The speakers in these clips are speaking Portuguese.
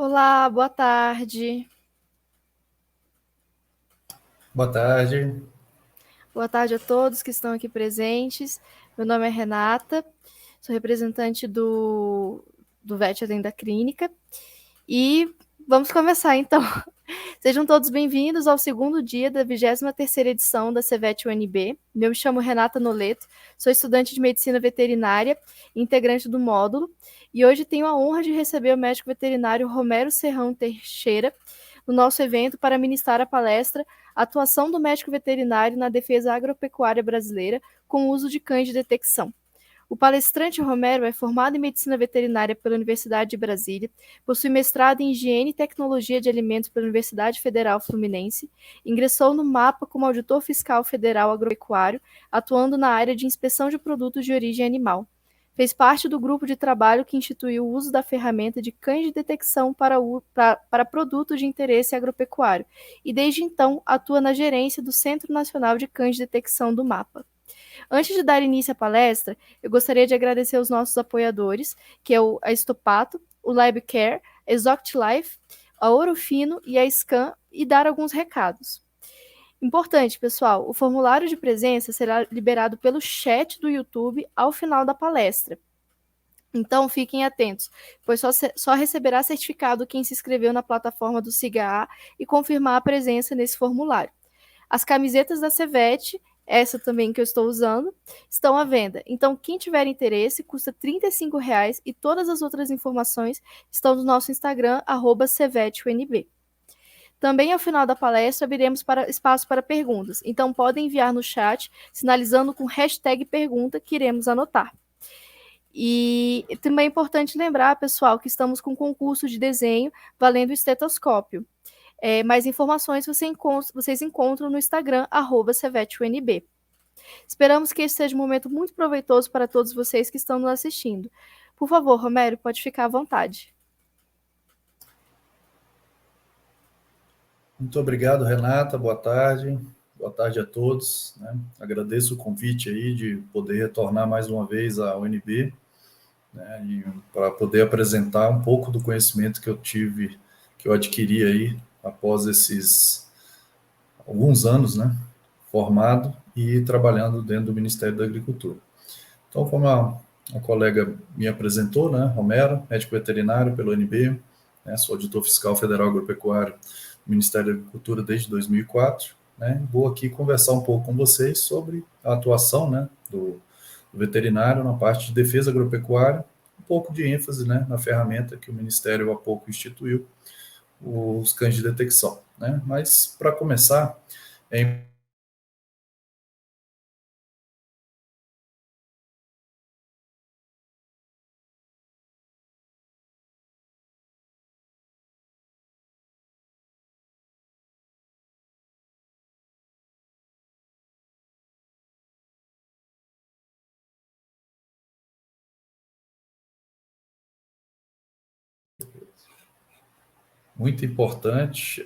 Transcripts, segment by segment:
Olá, boa tarde. Boa tarde. Boa tarde a todos que estão aqui presentes. Meu nome é Renata, sou representante do VET Além da Clínica e vamos começar então. Sejam todos bem-vindos ao segundo dia da 23ª edição da CVET UNB. Eu me chamo Renata Noleto, sou estudante de Medicina Veterinária e integrante do módulo, e hoje tenho a honra de receber o médico veterinário Romero Serrão Teixeira no nosso evento para ministrar a palestra Atuação do médico veterinário na defesa agropecuária brasileira com o uso de cães de detecção. O palestrante Romero é formado em Medicina Veterinária pela Universidade de Brasília, possui mestrado em Higiene e Tecnologia de Alimentos pela Universidade Federal Fluminense, ingressou no MAPA como auditor fiscal federal agropecuário, atuando na área de inspeção de produtos de origem animal. Fez parte do grupo de trabalho que instituiu o uso da ferramenta de cães de detecção para produtos de interesse agropecuário e, desde então, atua na gerência do Centro Nacional de Cães de Detecção do MAPA. Antes de dar início à palestra, eu gostaria de agradecer os nossos apoiadores, que é a Estopato, o LabCare, a Exoct Life, a Ouro Fino e a Scan, e dar alguns recados. Importante, pessoal, o formulário de presença será liberado pelo chat do YouTube ao final da palestra. Então, fiquem atentos, pois só receberá certificado quem se inscreveu na plataforma do SIGA e confirmar a presença nesse formulário. As camisetas da Cevete, essa também que eu estou usando, estão à venda. Então, quem tiver interesse, custa R$ 35 e todas as outras informações estão no nosso Instagram, @CeveteUNB. Também ao final da palestra abriremos espaço para perguntas, então podem enviar no chat, sinalizando com hashtag pergunta que iremos anotar. E também é importante lembrar, pessoal, que estamos com um concurso de desenho valendo o estetoscópio. Mais informações vocês encontram no Instagram, @CeveteUNB. Esperamos que esse seja um momento muito proveitoso para todos vocês que estão nos assistindo. Por favor, Romero, pode ficar à vontade. Muito obrigado, Renata. Boa tarde. Boa tarde a todos, né? Agradeço o convite aí de poder retornar mais uma vez à UNB, né? E para poder apresentar um pouco do conhecimento que eu tive, que eu adquiri aí após esses alguns anos, né? Formado e trabalhando dentro do Ministério da Agricultura. Então, como a colega me apresentou, né? Romero, médico veterinário pelo UNB, né? Sou auditor fiscal federal agropecuário do Ministério da Agricultura desde 2004, né? Vou aqui conversar um pouco com vocês sobre a atuação, né, do veterinário na parte de defesa agropecuária, um pouco de ênfase, né, na ferramenta que o Ministério há pouco instituiu, os cães de detecção, né? Mas, para começar, é muito importante,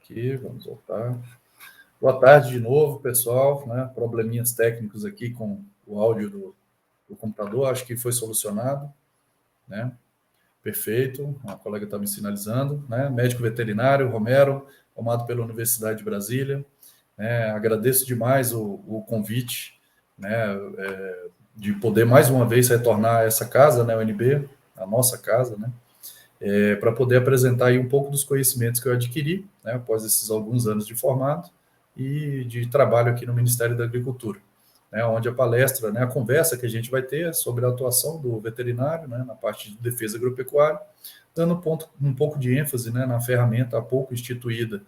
aqui, vamos voltar. Boa tarde de novo, pessoal, né? Probleminhas técnicos aqui com o áudio do computador, acho que foi solucionado, né? Perfeito, a colega está me sinalizando, né? Médico veterinário, Romero, formado pela Universidade de Brasília, né? Agradeço demais o convite, né? De poder mais uma vez retornar a essa casa, né? UNB, a nossa casa, né? Para poder apresentar aí um pouco dos conhecimentos que eu adquiri, né? Após esses alguns anos de formado e de trabalho aqui no Ministério da Agricultura, né? Onde a palestra, né? A conversa que a gente vai ter é sobre a atuação do veterinário, né? Na parte de defesa agropecuária, dando um pouco de ênfase, né? Na ferramenta há pouco instituída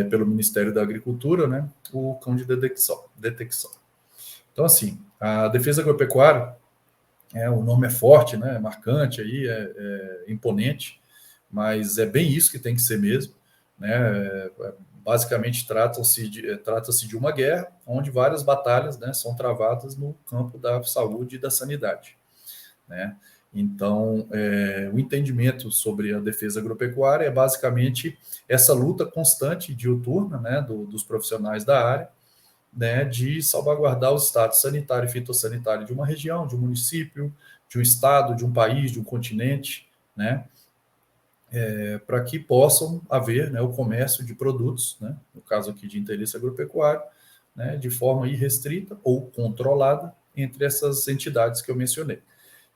pelo Ministério da Agricultura, né? O cão de detecção. Então, assim, a defesa agropecuária, o nome é forte, né? É marcante aí, é imponente, mas é bem isso que tem que ser mesmo, né? Basicamente trata-se de uma guerra onde várias batalhas, né, são travadas no campo da saúde e da sanidade, né? Então, o entendimento sobre a defesa agropecuária é basicamente essa luta constante, diuturna, né, dos profissionais da área, né, de salvaguardar o status sanitário e fitossanitário de uma região, de um município, de um estado, de um país, de um continente, né? para que possam haver, né, o comércio de produtos, né, no caso aqui de interesse agropecuário, né, de forma irrestrita ou controlada entre essas entidades que eu mencionei.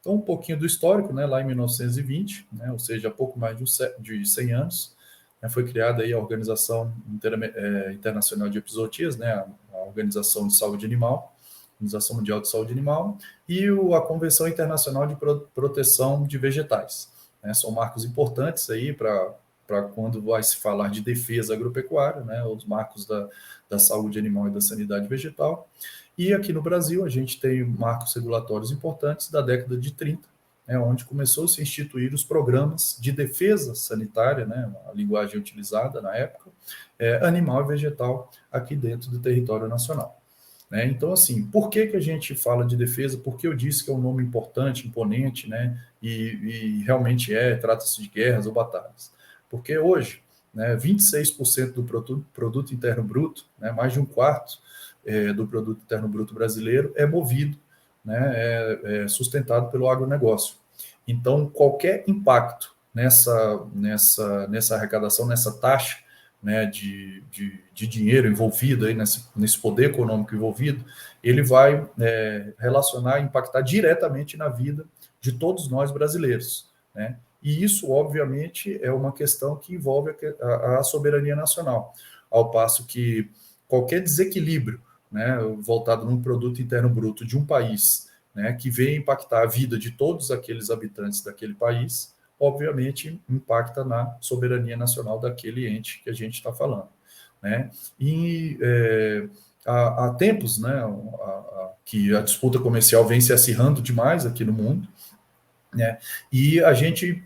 Então, um pouquinho do histórico, né, lá em 1920, né, ou seja, há pouco mais de 100 anos, né, foi criada aí a Organização Internacional de Epizootias, né, a Organização de Saúde Animal, Organização Mundial de Saúde Animal, e a Convenção Internacional de Proteção de Vegetais. Né, são marcos importantes aí para quando vai se falar de defesa agropecuária, né, os marcos da saúde animal e da sanidade vegetal. E aqui no Brasil, a gente tem marcos regulatórios importantes da década de 30, né, onde começou a se instituir os programas de defesa sanitária, né, a linguagem utilizada na época, animal e vegetal aqui dentro do território nacional. Né? Então, assim, por que a gente fala de defesa? Porque eu disse que é um nome importante, imponente, né, e realmente trata-se de guerras ou batalhas. Porque hoje, né, 26% do produto interno bruto, né, mais de um quarto do produto interno bruto brasileiro é movido, né, é sustentado pelo agronegócio. Então, qualquer impacto nessa arrecadação, nessa taxa, né, de dinheiro envolvido aí nesse poder econômico envolvido, ele vai relacionar, impactar diretamente na vida de todos nós brasileiros, né? E isso, obviamente, é uma questão que envolve a soberania nacional, ao passo que qualquer desequilíbrio, né, voltado num produto interno bruto de um país, né, que venha impactar a vida de todos aqueles habitantes daquele país, obviamente impacta na soberania nacional daquele ente que a gente está falando. Né? E há tempos, né, que a disputa comercial vem se acirrando demais aqui no mundo, né? E a gente,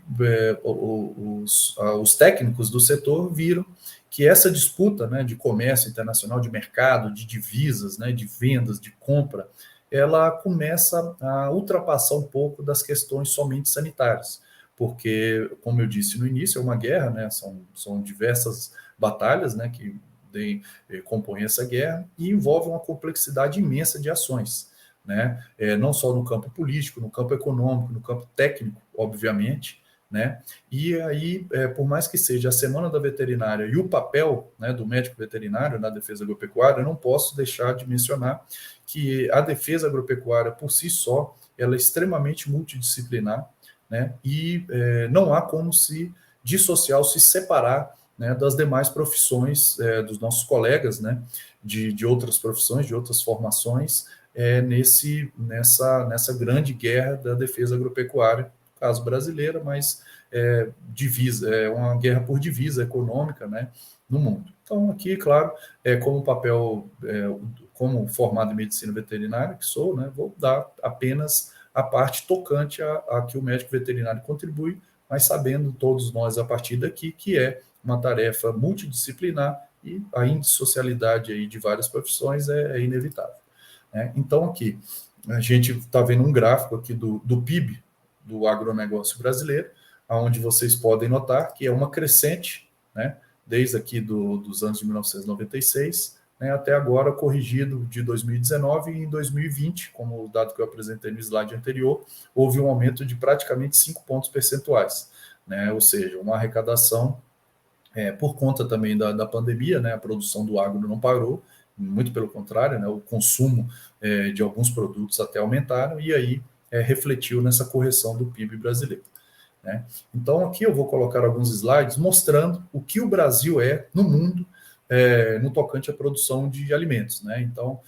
os técnicos do setor viram que essa disputa, né, de comércio internacional, de mercado, de divisas, né, de vendas, de compra, ela começa a ultrapassar um pouco das questões somente sanitárias, porque, como eu disse no início, é uma guerra, né, são diversas batalhas, né, que compõem essa guerra e envolvem uma complexidade imensa de ações. Né? Não só no campo político, no campo econômico, no campo técnico, obviamente, né? E aí, por mais que seja a Semana da Veterinária e o papel, né, do médico veterinário na defesa agropecuária, eu não posso deixar de mencionar que a defesa agropecuária, por si só, ela é extremamente multidisciplinar, né? E não há como se dissociar ou se separar, né, das demais profissões dos nossos colegas, né, de outras profissões, de outras formações, nessa grande guerra da defesa agropecuária, caso brasileira, mas divisa, uma guerra por divisa econômica, né, no mundo. Então, aqui, claro, como papel, como formado em medicina veterinária, que sou, né, vou dar apenas a parte tocante a que o médico veterinário contribui, mas sabendo todos nós a partir daqui que é uma tarefa multidisciplinar e a indissocialidade aí de várias profissões é inevitável. Então, aqui, a gente está vendo um gráfico aqui do PIB do agronegócio brasileiro, onde vocês podem notar que é uma crescente, né, desde aqui dos anos de 1996, né, até agora corrigido de 2019 e em 2020, como o dado que eu apresentei no slide anterior, houve um aumento de praticamente 5 pontos percentuais, né, ou seja, uma arrecadação por conta também da pandemia, né, a produção do agro não parou, muito pelo contrário, né, o consumo de alguns produtos até aumentaram, e aí refletiu nessa correção do PIB brasileiro. Né? Então, aqui eu vou colocar alguns slides mostrando o que o Brasil é no mundo no tocante à produção de alimentos. Né? Então,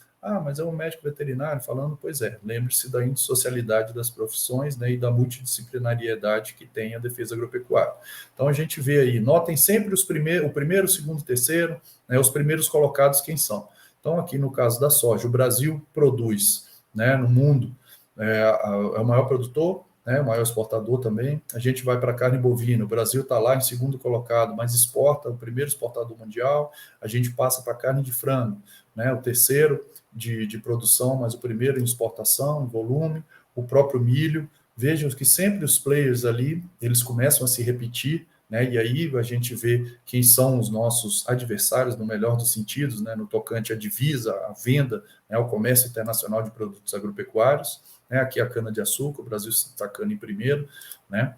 mas é um médico veterinário falando, pois lembre-se da indissocialidade das profissões, né, e da multidisciplinariedade que tem a defesa agropecuária. Então a gente vê aí, notem sempre o primeiro, o segundo, o terceiro, né, os primeiros colocados quem são. Então aqui no caso da soja, o Brasil produz, né, no mundo, é o maior produtor, né, o maior exportador também. A gente vai para a carne bovina, o Brasil está lá em segundo colocado, mas exporta, o primeiro exportador mundial. A gente passa para a carne de frango, né, o terceiro de produção, mas o primeiro em exportação, em volume, o próprio milho. Vejam que sempre os players ali, eles começam a se repetir, né? E aí a gente vê quem são os nossos adversários, no melhor dos sentidos, né? No tocante à divisa, à venda, né? Ao comércio internacional de produtos agropecuários, né? Aqui a cana-de-açúcar, o Brasil está cana em primeiro, né?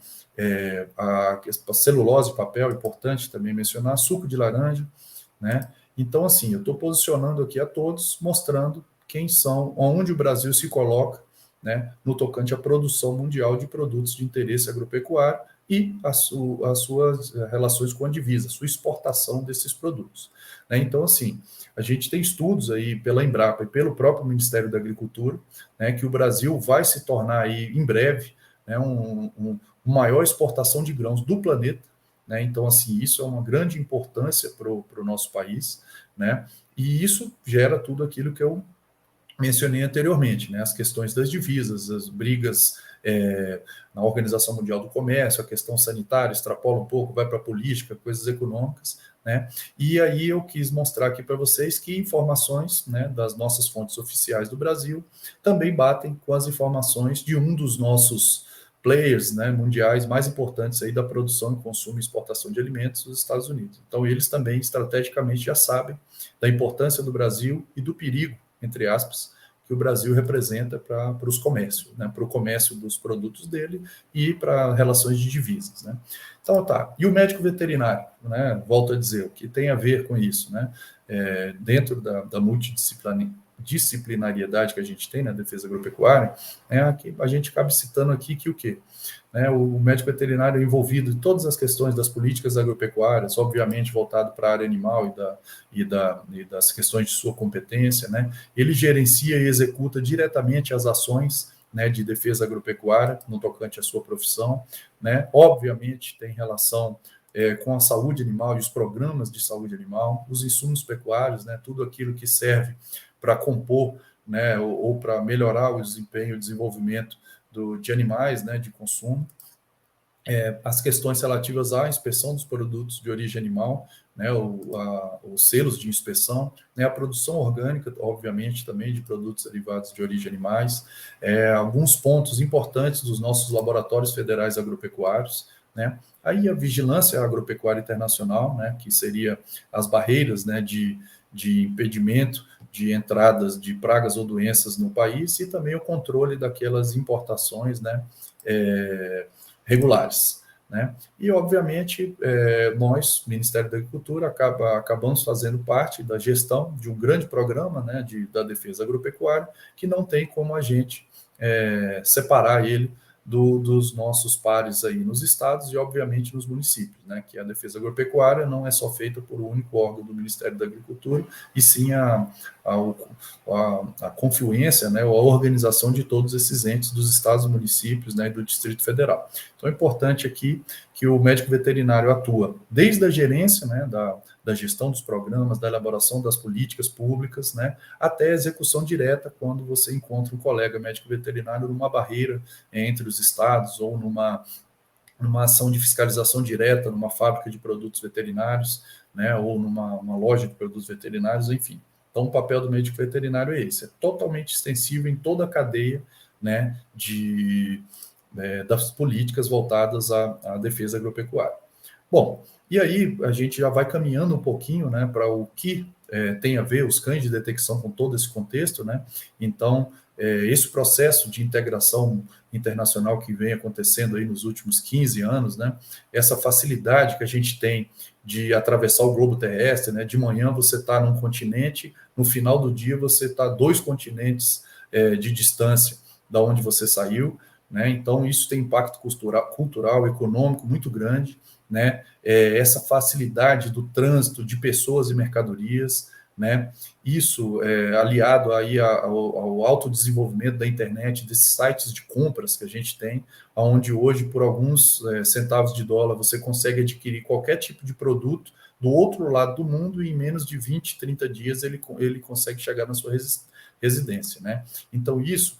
A celulose, papel, importante também mencionar, suco de laranja, né? Então, assim, eu estou posicionando aqui a todos, mostrando quem são, onde o Brasil se coloca, né, no tocante à produção mundial de produtos de interesse agropecuário e as suas relações com a divisa, a sua exportação desses produtos, né? Então, assim, a gente tem estudos aí pela Embrapa e pelo próprio Ministério da Agricultura, né, que o Brasil vai se tornar aí, em breve, né, maior exportação de grãos do planeta, né? Então, assim, isso é uma grande importância para o nosso país, né? E isso gera tudo aquilo que eu mencionei anteriormente, né? As questões das divisas, as brigas na Organização Mundial do Comércio, a questão sanitária extrapola um pouco, vai para a política, coisas econômicas, né? E aí eu quis mostrar aqui para vocês que informações, né, das nossas fontes oficiais do Brasil também batem com as informações de um dos nossos players, né, mundiais mais importantes aí da produção, consumo e exportação de alimentos dos Estados Unidos. Então, eles também, estrategicamente, já sabem da importância do Brasil e do perigo, entre aspas, que o Brasil representa para os comércios, né, para o comércio dos produtos dele e para relações de divisas, né. Então, tá. E o médico veterinário, né, volto a dizer, o que tem a ver com isso, né, dentro da multidisciplinariedade que a gente tem na defesa agropecuária, aqui, a gente acaba citando aqui que o quê? Né, o médico veterinário é envolvido em todas as questões das políticas agropecuárias, obviamente voltado para a área animal e das questões de sua competência, né? Ele gerencia e executa diretamente as ações, né, de defesa agropecuária no tocante à sua profissão, né? Obviamente tem relação com a saúde animal e os programas de saúde animal, os insumos pecuários, né? Tudo aquilo que serve para compor, né, ou para melhorar o desempenho e o desenvolvimento de animais, né, de consumo, as questões relativas à inspeção dos produtos de origem animal, né, os selos de inspeção, né, a produção orgânica, obviamente, também de produtos derivados de origem animais, alguns pontos importantes dos nossos laboratórios federais agropecuários, né, aí a vigilância agropecuária internacional, né, que seria as barreiras, né, de impedimento de entradas de pragas ou doenças no país e também o controle daquelas importações, né, regulares, né? E, obviamente, nós, Ministério da Agricultura, acabamos fazendo parte da gestão de um grande programa, né, da defesa agropecuária, que não tem como a gente separar ele dos nossos pares aí nos estados e, obviamente, nos municípios, né? Que a defesa agropecuária não é só feita por um único órgão do Ministério da Agricultura, e sim a confluência, né, ou a organização de todos esses entes dos estados, municípios, né, e do Distrito Federal. Então, é importante aqui que o médico veterinário atua desde a gerência, né, da gestão dos programas, da elaboração das políticas públicas, né, até a execução direta, quando você encontra um colega médico veterinário numa barreira entre os estados ou numa ação de fiscalização direta, numa fábrica de produtos veterinários, né, ou numa loja de produtos veterinários, enfim. Então, o papel do médico veterinário é esse, é totalmente extensivo em toda a cadeia, né, das políticas voltadas à defesa agropecuária. Bom, e aí a gente já vai caminhando um pouquinho, né, para o que tem a ver os cães de detecção com todo esse contexto, né? Então, esse processo de integração internacional que vem acontecendo aí nos últimos 15 anos, né? Essa facilidade que a gente tem de atravessar o globo terrestre, né? De manhã você está num continente, no final do dia você está 2 continentes de distância da onde você saiu, né? Então, isso tem impacto cultural, econômico muito grande, né? Essa facilidade do trânsito de pessoas e mercadorias, né? Isso aliado aí ao alto desenvolvimento da internet, desses sites de compras que a gente tem, onde hoje, por alguns centavos de dólar, você consegue adquirir qualquer tipo de produto do outro lado do mundo e em menos de 20, 30 dias ele consegue chegar na sua residência, né? Então, isso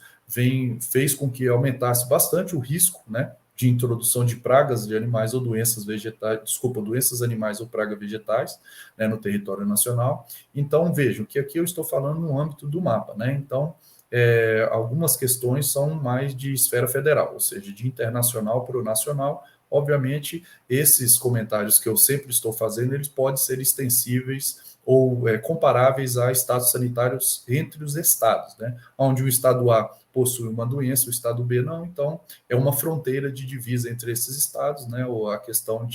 fez com que aumentasse bastante o risco, né, de introdução de pragas de animais ou doenças vegetais, doenças animais ou pragas vegetais, né, no território nacional. Então, vejam que aqui eu estou falando no âmbito do mapa, né? Então, algumas questões são mais de esfera federal, ou seja, de internacional para o nacional. obviamente, esses comentários que eu sempre estou fazendo, eles podem ser extensíveis ou comparáveis a estados sanitários entre os estados, né? Onde o estado A possui uma doença, o estado B não, então é uma fronteira de divisa entre esses estados, né? Ou a questão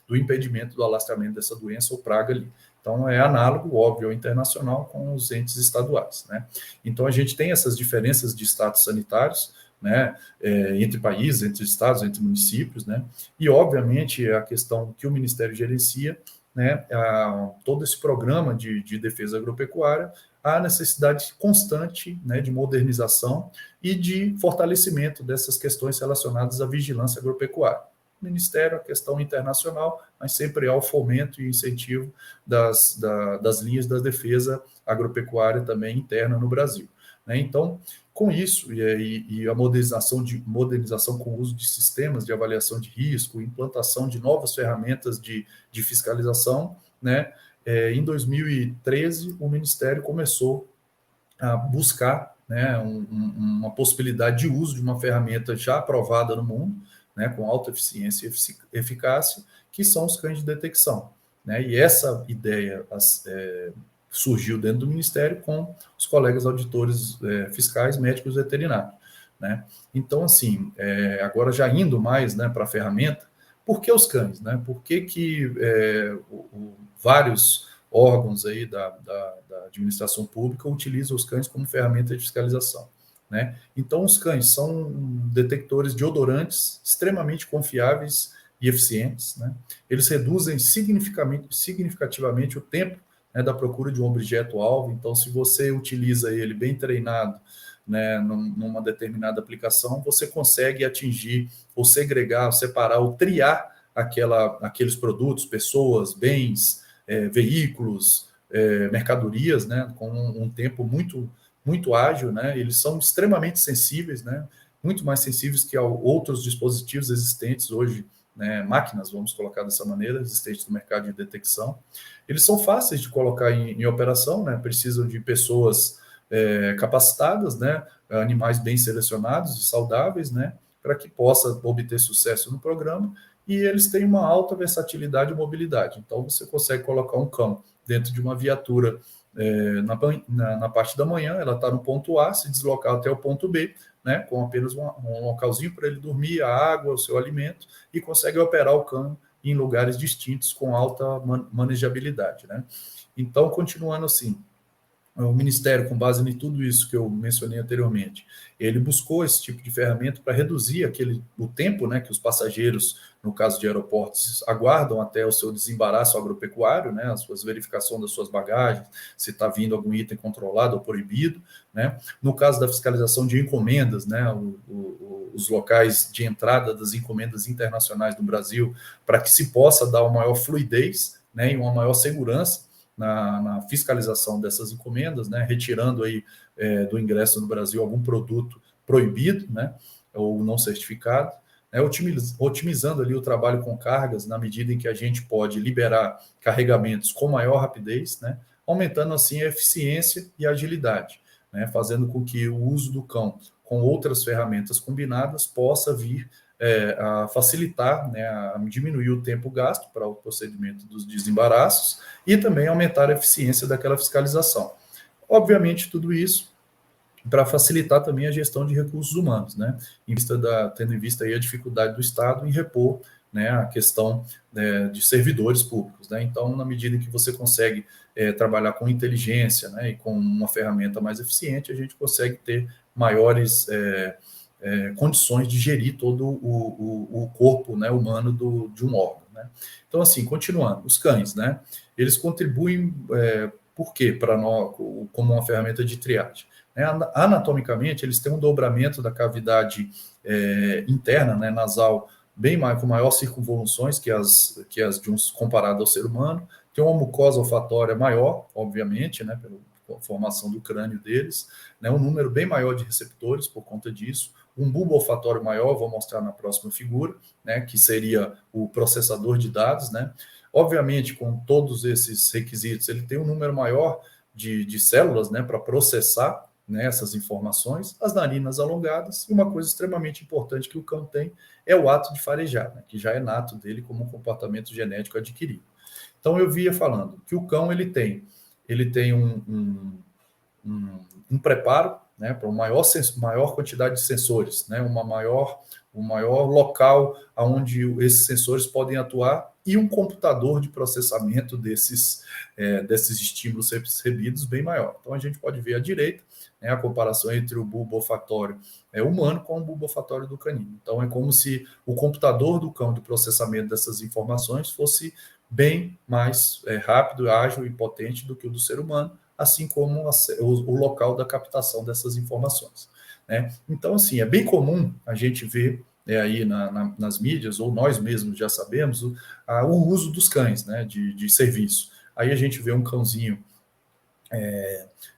do impedimento do alastramento dessa doença ou praga ali. Então, é análogo, óbvio, ao internacional com os entes estaduais, né? Então, a gente tem essas diferenças de status sanitários, né, entre países, entre estados, entre municípios, né? E, obviamente, a questão que o Ministério gerencia, né, todo esse programa de defesa agropecuária, a necessidade constante, né, de modernização e de fortalecimento dessas questões relacionadas à vigilância agropecuária. Ministério, a questão internacional, mas sempre há o fomento e incentivo das linhas da defesa agropecuária também interna no Brasil, né? Então, com isso, e a modernização com o uso de sistemas de avaliação de risco, implantação de novas ferramentas de fiscalização, né? Em 2013, o Ministério começou a buscar, né, uma possibilidade de uso de uma ferramenta já aprovada no mundo, né, com alta eficiência e eficácia, que são os cães de detecção, né? E essa ideia surgiu dentro do Ministério com os colegas auditores fiscais, médicos e veterinários, né? Então, assim, agora já indo mais, né, para a ferramenta, por que os cães, né? Por que vários órgãos aí da administração pública utilizam os cães como ferramenta de fiscalização, né? Então, os cães são detectores de odorantes extremamente confiáveis e eficientes, né? Eles reduzem significativamente o tempo, né, da procura de um objeto-alvo. Então, se você utiliza ele bem treinado, né, numa determinada aplicação, você consegue atingir ou segregar, ou separar, ou triar aqueles produtos, pessoas, bens, veículos, mercadorias, né, com um tempo muito ágil, né? Eles são extremamente sensíveis, né? Muito mais sensíveis que a outros dispositivos existentes hoje, né? Máquinas, vamos colocar dessa maneira, existentes no mercado de detecção. Eles são fáceis de colocar em operação, né? Precisam de pessoas capacitadas, né? Animais bem selecionados e saudáveis, né? Para que possa obter sucesso no programa. E eles têm uma alta versatilidade e mobilidade. Então, você consegue colocar um cão dentro de uma viatura na parte da manhã, ela está no ponto A, se deslocar até o ponto B, né, com apenas um localzinho para ele dormir, a água, o seu alimento, e consegue operar o cão em lugares distintos com alta manejabilidade, né? Então, continuando assim, o Ministério, com base em tudo isso que eu mencionei anteriormente, ele buscou esse tipo de ferramenta para reduzir o tempo, né, que os passageiros, no caso de aeroportos, aguardam até o seu desembaraço agropecuário, né, a sua verificação das suas bagagens, se está vindo algum item controlado ou proibido, né. No caso da fiscalização de encomendas, né, os locais de entrada das encomendas internacionais do Brasil, para que se possa dar uma maior fluidez, né, e uma maior segurança na fiscalização dessas encomendas, né, retirando aí do ingresso no Brasil algum produto proibido, né, ou não certificado, né, otimizando ali o trabalho com cargas na medida em que a gente pode liberar carregamentos com maior rapidez, né, aumentando assim a eficiência e a agilidade, né, fazendo com que o uso do cão com outras ferramentas combinadas possa vir a facilitar, né, a diminuir o tempo gasto para o procedimento dos desembaraços e também aumentar a eficiência daquela fiscalização. Obviamente, tudo isso para facilitar também a gestão de recursos humanos, né, tendo em vista aí a dificuldade do Estado em repor, né, a questão de servidores públicos, né. Então, na medida em que você consegue trabalhar com inteligência, né, e com uma ferramenta mais eficiente, a gente consegue ter maiores condições de gerir todo o corpo, né, humano de um órgão, né. Então, assim, continuando, os cães, né, eles contribuem, por quê? Para nós, como uma ferramenta de triagem. Né, anatomicamente, eles têm um dobramento da cavidade interna, né, nasal, com maior circunvoluções que as comparado ao ser humano, tem uma mucosa olfatória maior, obviamente, né, pela formação do crânio deles, né, um número bem maior de receptores por conta disso, um bulbo olfatório maior, vou mostrar na próxima figura, né, que seria o processador de dados, né. Obviamente, com todos esses requisitos, ele tem um número maior de células, né, para processar né, essas informações, as narinas alongadas, e uma coisa extremamente importante que o cão tem é o ato de farejar, né, que já é nato dele como um comportamento genético adquirido. Então, eu via falando que o cão ele tem um preparo, né, para uma maior quantidade de sensores, né, um maior local onde esses sensores podem atuar e um computador de processamento desses estímulos recebidos bem maior. Então, a gente pode ver à direita, né, a comparação entre o bulbo olfatório humano com o bulbo olfatório do canino. Então, é como se o computador do cão de processamento dessas informações fosse bem mais rápido, ágil e potente do que o do ser humano, assim como o local da captação dessas informações, né? Então, assim, é bem comum a gente ver aí nas mídias, ou nós mesmos já sabemos, o uso dos cães, né, de serviço. Aí a gente vê um cãozinho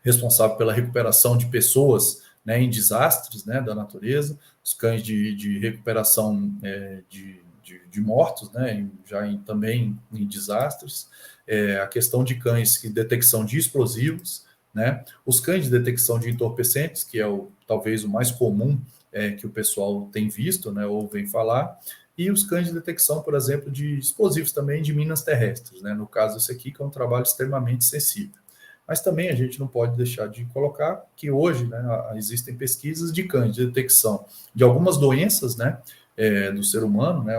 responsável pela recuperação de pessoas, né, em desastres, né, da natureza, os cães de recuperação de mortos, né, também em desastres, a questão de cães de detecção de explosivos, né, os cães de detecção de entorpecentes, que é talvez o mais comum que o pessoal tem visto, né, ou vem falar, e os cães de detecção, por exemplo, de explosivos também de minas terrestres, né, no caso esse aqui, que é um trabalho extremamente sensível. Mas também a gente não pode deixar de colocar que hoje, né, existem pesquisas de cães de detecção de algumas doenças, né, do ser humano, né,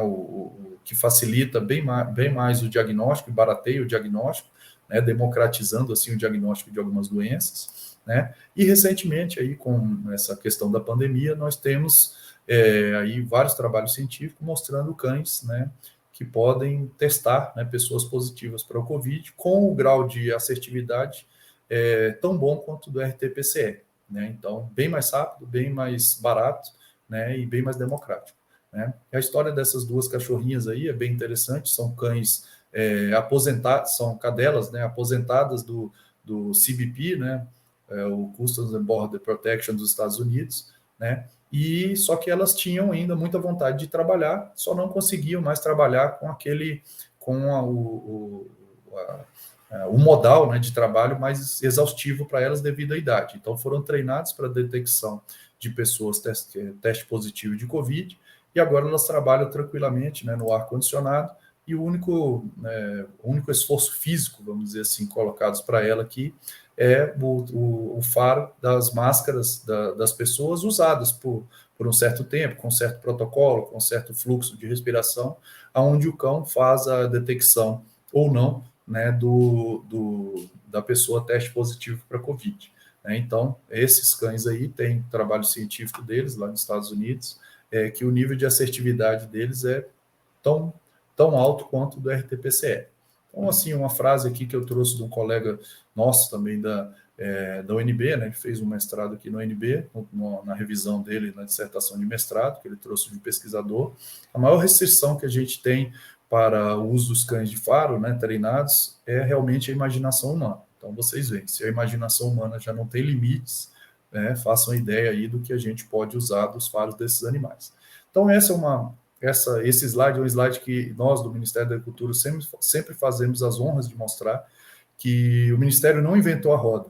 que facilita bem mais o diagnóstico e barateia o diagnóstico, né, democratizando assim o diagnóstico de algumas doenças, né, e recentemente aí com essa questão da pandemia nós temos aí vários trabalhos científicos mostrando cães, né, que podem testar, né, pessoas positivas para o COVID com o grau de assertividade tão bom quanto do RT-PCR, né? Então, bem mais rápido, bem mais barato, né, e bem mais democrático, né? E a história dessas duas cachorrinhas aí é bem interessante, são cães aposentados, são cadelas, né, aposentadas do CBP, né, o Customs and Border Protection dos Estados Unidos, né, e só que elas tinham ainda muita vontade de trabalhar, só não conseguiam mais trabalhar o modal, né, de trabalho mais exaustivo para elas devido à idade. Então, foram treinados para detecção de pessoas teste positivo de Covid, e agora elas trabalham tranquilamente, né, no ar-condicionado, e o único esforço físico, vamos dizer assim, colocados para ela aqui, é o faro das máscaras das pessoas usadas por um certo tempo, com certo protocolo, com certo fluxo de respiração, onde o cão faz a detecção ou não, né, da pessoa teste positivo para Covid, né? Então, esses cães aí tem trabalho científico deles lá nos Estados Unidos, que o nível de assertividade deles é tão, tão alto quanto do RT-PCR. Então, assim, uma frase aqui que eu trouxe de um colega nosso também da UNB, né, que fez um mestrado aqui no UNB, na revisão dele, na dissertação de mestrado, que ele trouxe de pesquisador, a maior restrição que a gente tem para o uso dos cães de faro, né, treinados, é realmente a imaginação humana. Então, vocês veem, se a imaginação humana já não tem limites, né, façam ideia aí do que a gente pode usar dos faros desses animais. Então, esse slide é um slide que nós, do Ministério da Agricultura, sempre fazemos as honras de mostrar que o Ministério não inventou a roda.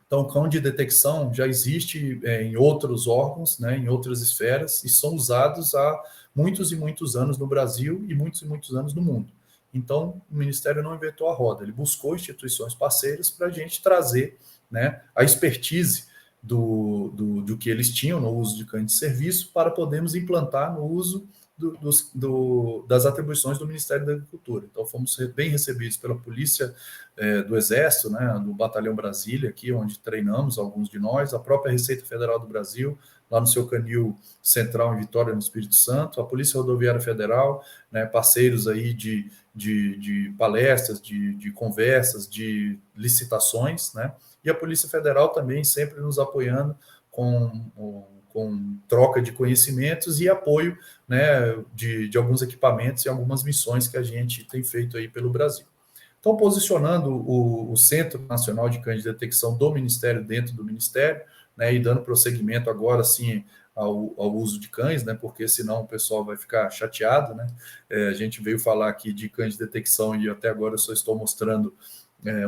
Então, o cão de detecção já existe em outros órgãos, né, em outras esferas, e são usados há muitos e muitos anos no Brasil e muitos anos no mundo. Então, o Ministério não inventou a roda, ele buscou instituições parceiras para a gente trazer, né, a expertise do que eles tinham no uso de cães de serviço para podermos implantar no uso das atribuições do Ministério da Agricultura. Então, fomos bem recebidos pela Polícia do Exército, né, do Batalhão Brasília, aqui onde treinamos alguns de nós, a própria Receita Federal do Brasil, lá no seu canil central em Vitória, no Espírito Santo, a Polícia Rodoviária Federal, né, parceiros aí de palestras, de conversas, de licitações, né, e a Polícia Federal também sempre nos apoiando com troca de conhecimentos e apoio, né, de alguns equipamentos e algumas missões que a gente tem feito aí pelo Brasil. Então, posicionando o Centro Nacional de Cães de Detecção do Ministério dentro do Ministério, né, e dando prosseguimento agora, sim, ao uso de cães, né, porque senão o pessoal vai ficar chateado, né? A gente veio falar aqui de cães de detecção e até agora eu só estou mostrando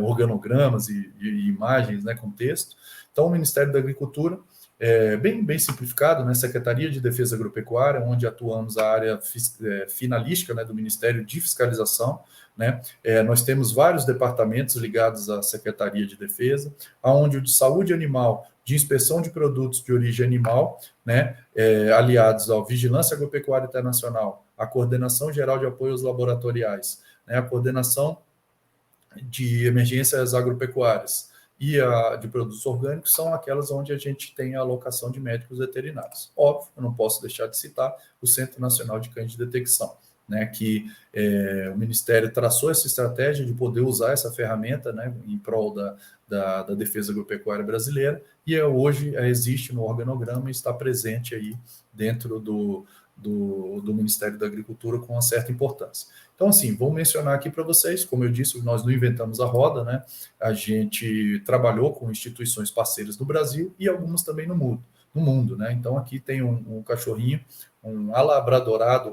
organogramas e imagens, né, com texto. Então, o Ministério da Agricultura, bem simplificado, né? Secretaria de Defesa Agropecuária, onde atuamos a área finalística, né, do Ministério de Fiscalização, né? Nós temos vários departamentos ligados à Secretaria de Defesa, onde o de Saúde Animal, de Inspeção de Produtos de Origem Animal, né, aliados à Vigilância Agropecuária Internacional, a Coordenação Geral de Apoios Laboratoriais, né, a Coordenação de Emergências Agropecuárias, e a de produtos orgânicos são aquelas onde a gente tem a alocação de médicos veterinários. Óbvio, eu não posso deixar de citar o Centro Nacional de Cães de Detecção, né, que o Ministério traçou essa estratégia de poder usar essa ferramenta, né, em prol da defesa agropecuária brasileira, e hoje existe no organograma e está presente aí dentro do Ministério da Agricultura com uma certa importância. Então, assim, vou mencionar aqui para vocês, como eu disse, nós não inventamos a roda, né? A gente trabalhou com instituições parceiras do Brasil e algumas também no mundo, né? Então, aqui tem um cachorrinho, um alabradorado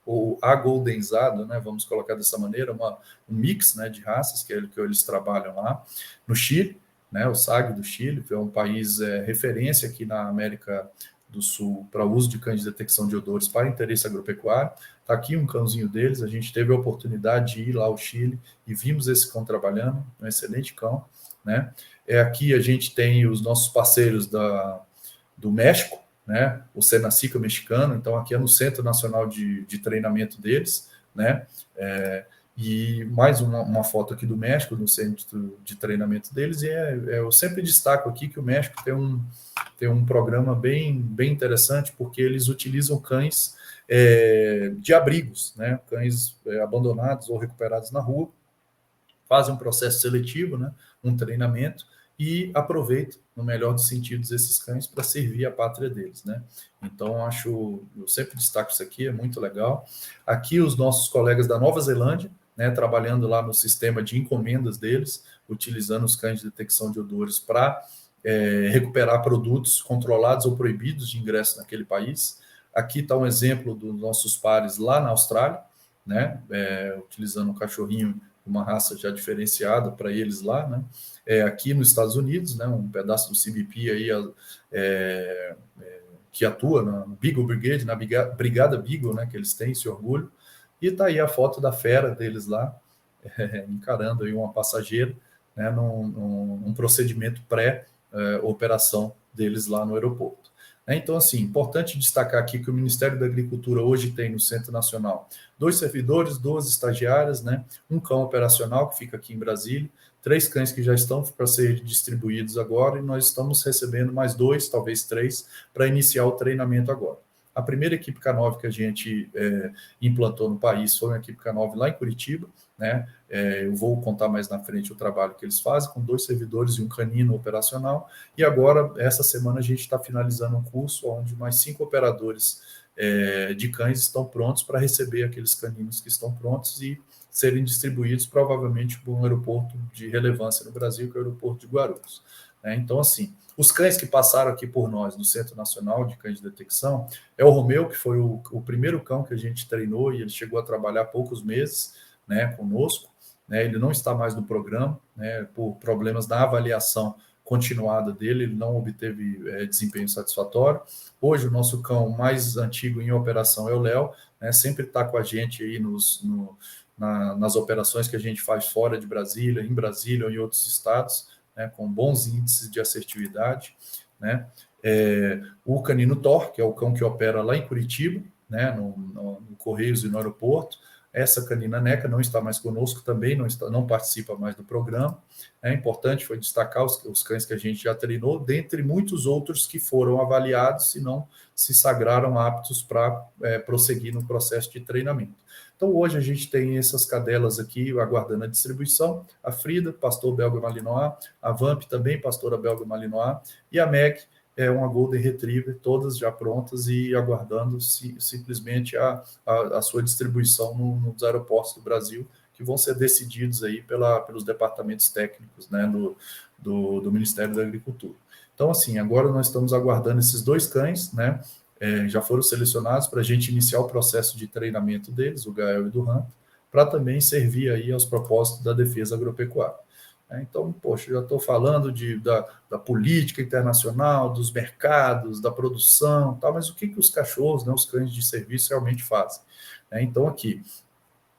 ou agoldenzado, né? Vamos colocar dessa maneira, um mix, né, de raças que eles trabalham lá no Chile, né? O SAG do Chile, que é um país referência aqui na América do Sul para o uso de cães de detecção de odores para interesse agropecuário. Está aqui um cãozinho deles, a gente teve a oportunidade de ir lá ao Chile e vimos esse cão trabalhando, um excelente cão, né? Aqui a gente tem os nossos parceiros do México, né? O Senacica mexicano, então aqui é no Centro Nacional de Treinamento deles, né? E mais uma foto aqui do México, no centro de treinamento deles, e eu sempre destaco aqui que o México tem um programa bem interessante, porque eles utilizam cães de abrigos, né? Cães abandonados ou recuperados na rua, fazem um processo seletivo, né? Um treinamento, e aproveitam, no melhor dos sentidos, esses cães para servir a pátria deles, né? Então, eu sempre destaco isso aqui, é muito legal. Aqui, os nossos colegas da Nova Zelândia, né, trabalhando lá no sistema de encomendas deles, utilizando os cães de detecção de odores para recuperar produtos controlados ou proibidos de ingresso naquele país. Aqui está um exemplo dos nossos pares lá na Austrália, né, utilizando um cachorrinho, uma raça já diferenciada para eles lá, né. Aqui nos Estados Unidos, né, um pedaço do CBP aí, que atua na Beagle Brigade, na Brigada Beagle, né, que eles têm esse orgulho. E está aí a foto da fera deles lá, encarando aí uma passageira, né, num procedimento pré-operação deles lá no aeroporto. Então, assim, importante destacar aqui que o Ministério da Agricultura hoje tem no Centro Nacional 2 servidores, 2 estagiárias, né, um cão operacional que fica aqui em Brasília, 3 cães que já estão para ser distribuídos agora, e nós estamos recebendo mais 2, talvez 3, para iniciar o treinamento agora. A primeira equipe K9 que a gente implantou no país foi uma equipe K9 lá em Curitiba, né? Eu vou contar mais na frente o trabalho que eles fazem, com 2 servidores e um canino operacional. E agora, essa semana, a gente está finalizando um curso onde mais 5 operadores de cães estão prontos para receber aqueles caninos que estão prontos e serem distribuídos provavelmente por um aeroporto de relevância no Brasil, que é o aeroporto de Guarulhos. Então, assim, os cães que passaram aqui por nós, no Centro Nacional de Cães de Detecção, é o Romeu, que foi o primeiro cão que a gente treinou, e ele chegou a trabalhar há poucos meses, né, conosco, né. Ele não está mais no programa, né, por problemas na avaliação continuada dele, ele não obteve desempenho satisfatório. Hoje, o nosso cão mais antigo em operação é o Léo, né, sempre está com a gente aí nas operações que a gente faz fora de Brasília, em Brasília ou em outros estados, né, com bons índices de assertividade, né. O canino Thor, que é o cão que opera lá em Curitiba, né, no Correios e no aeroporto. Essa canina Neca não está mais conosco também, não participa mais do programa. É importante, foi destacar os cães que a gente já treinou, dentre muitos outros que foram avaliados e não se sagraram aptos para prosseguir no processo de treinamento. Então, hoje a gente tem essas cadelas aqui aguardando a distribuição, a Frida, pastor belga Malinois, a Vamp também, pastora belga Malinois, e a Meg, uma Golden Retriever, todas já prontas e aguardando simplesmente a sua distribuição nos aeroportos do Brasil, que vão ser decididos aí pelos departamentos técnicos, né, do Ministério da Agricultura. Então, assim, agora nós estamos aguardando esses 2 cães, né, já foram selecionados para a gente iniciar o processo de treinamento deles, o Gael e do Ram, para também servir aí aos propósitos da defesa agropecuária. Então, poxa, já estou falando da política internacional, dos mercados, da produção, tal, mas o que os cachorros, né, os cães de serviço realmente fazem? Então, aqui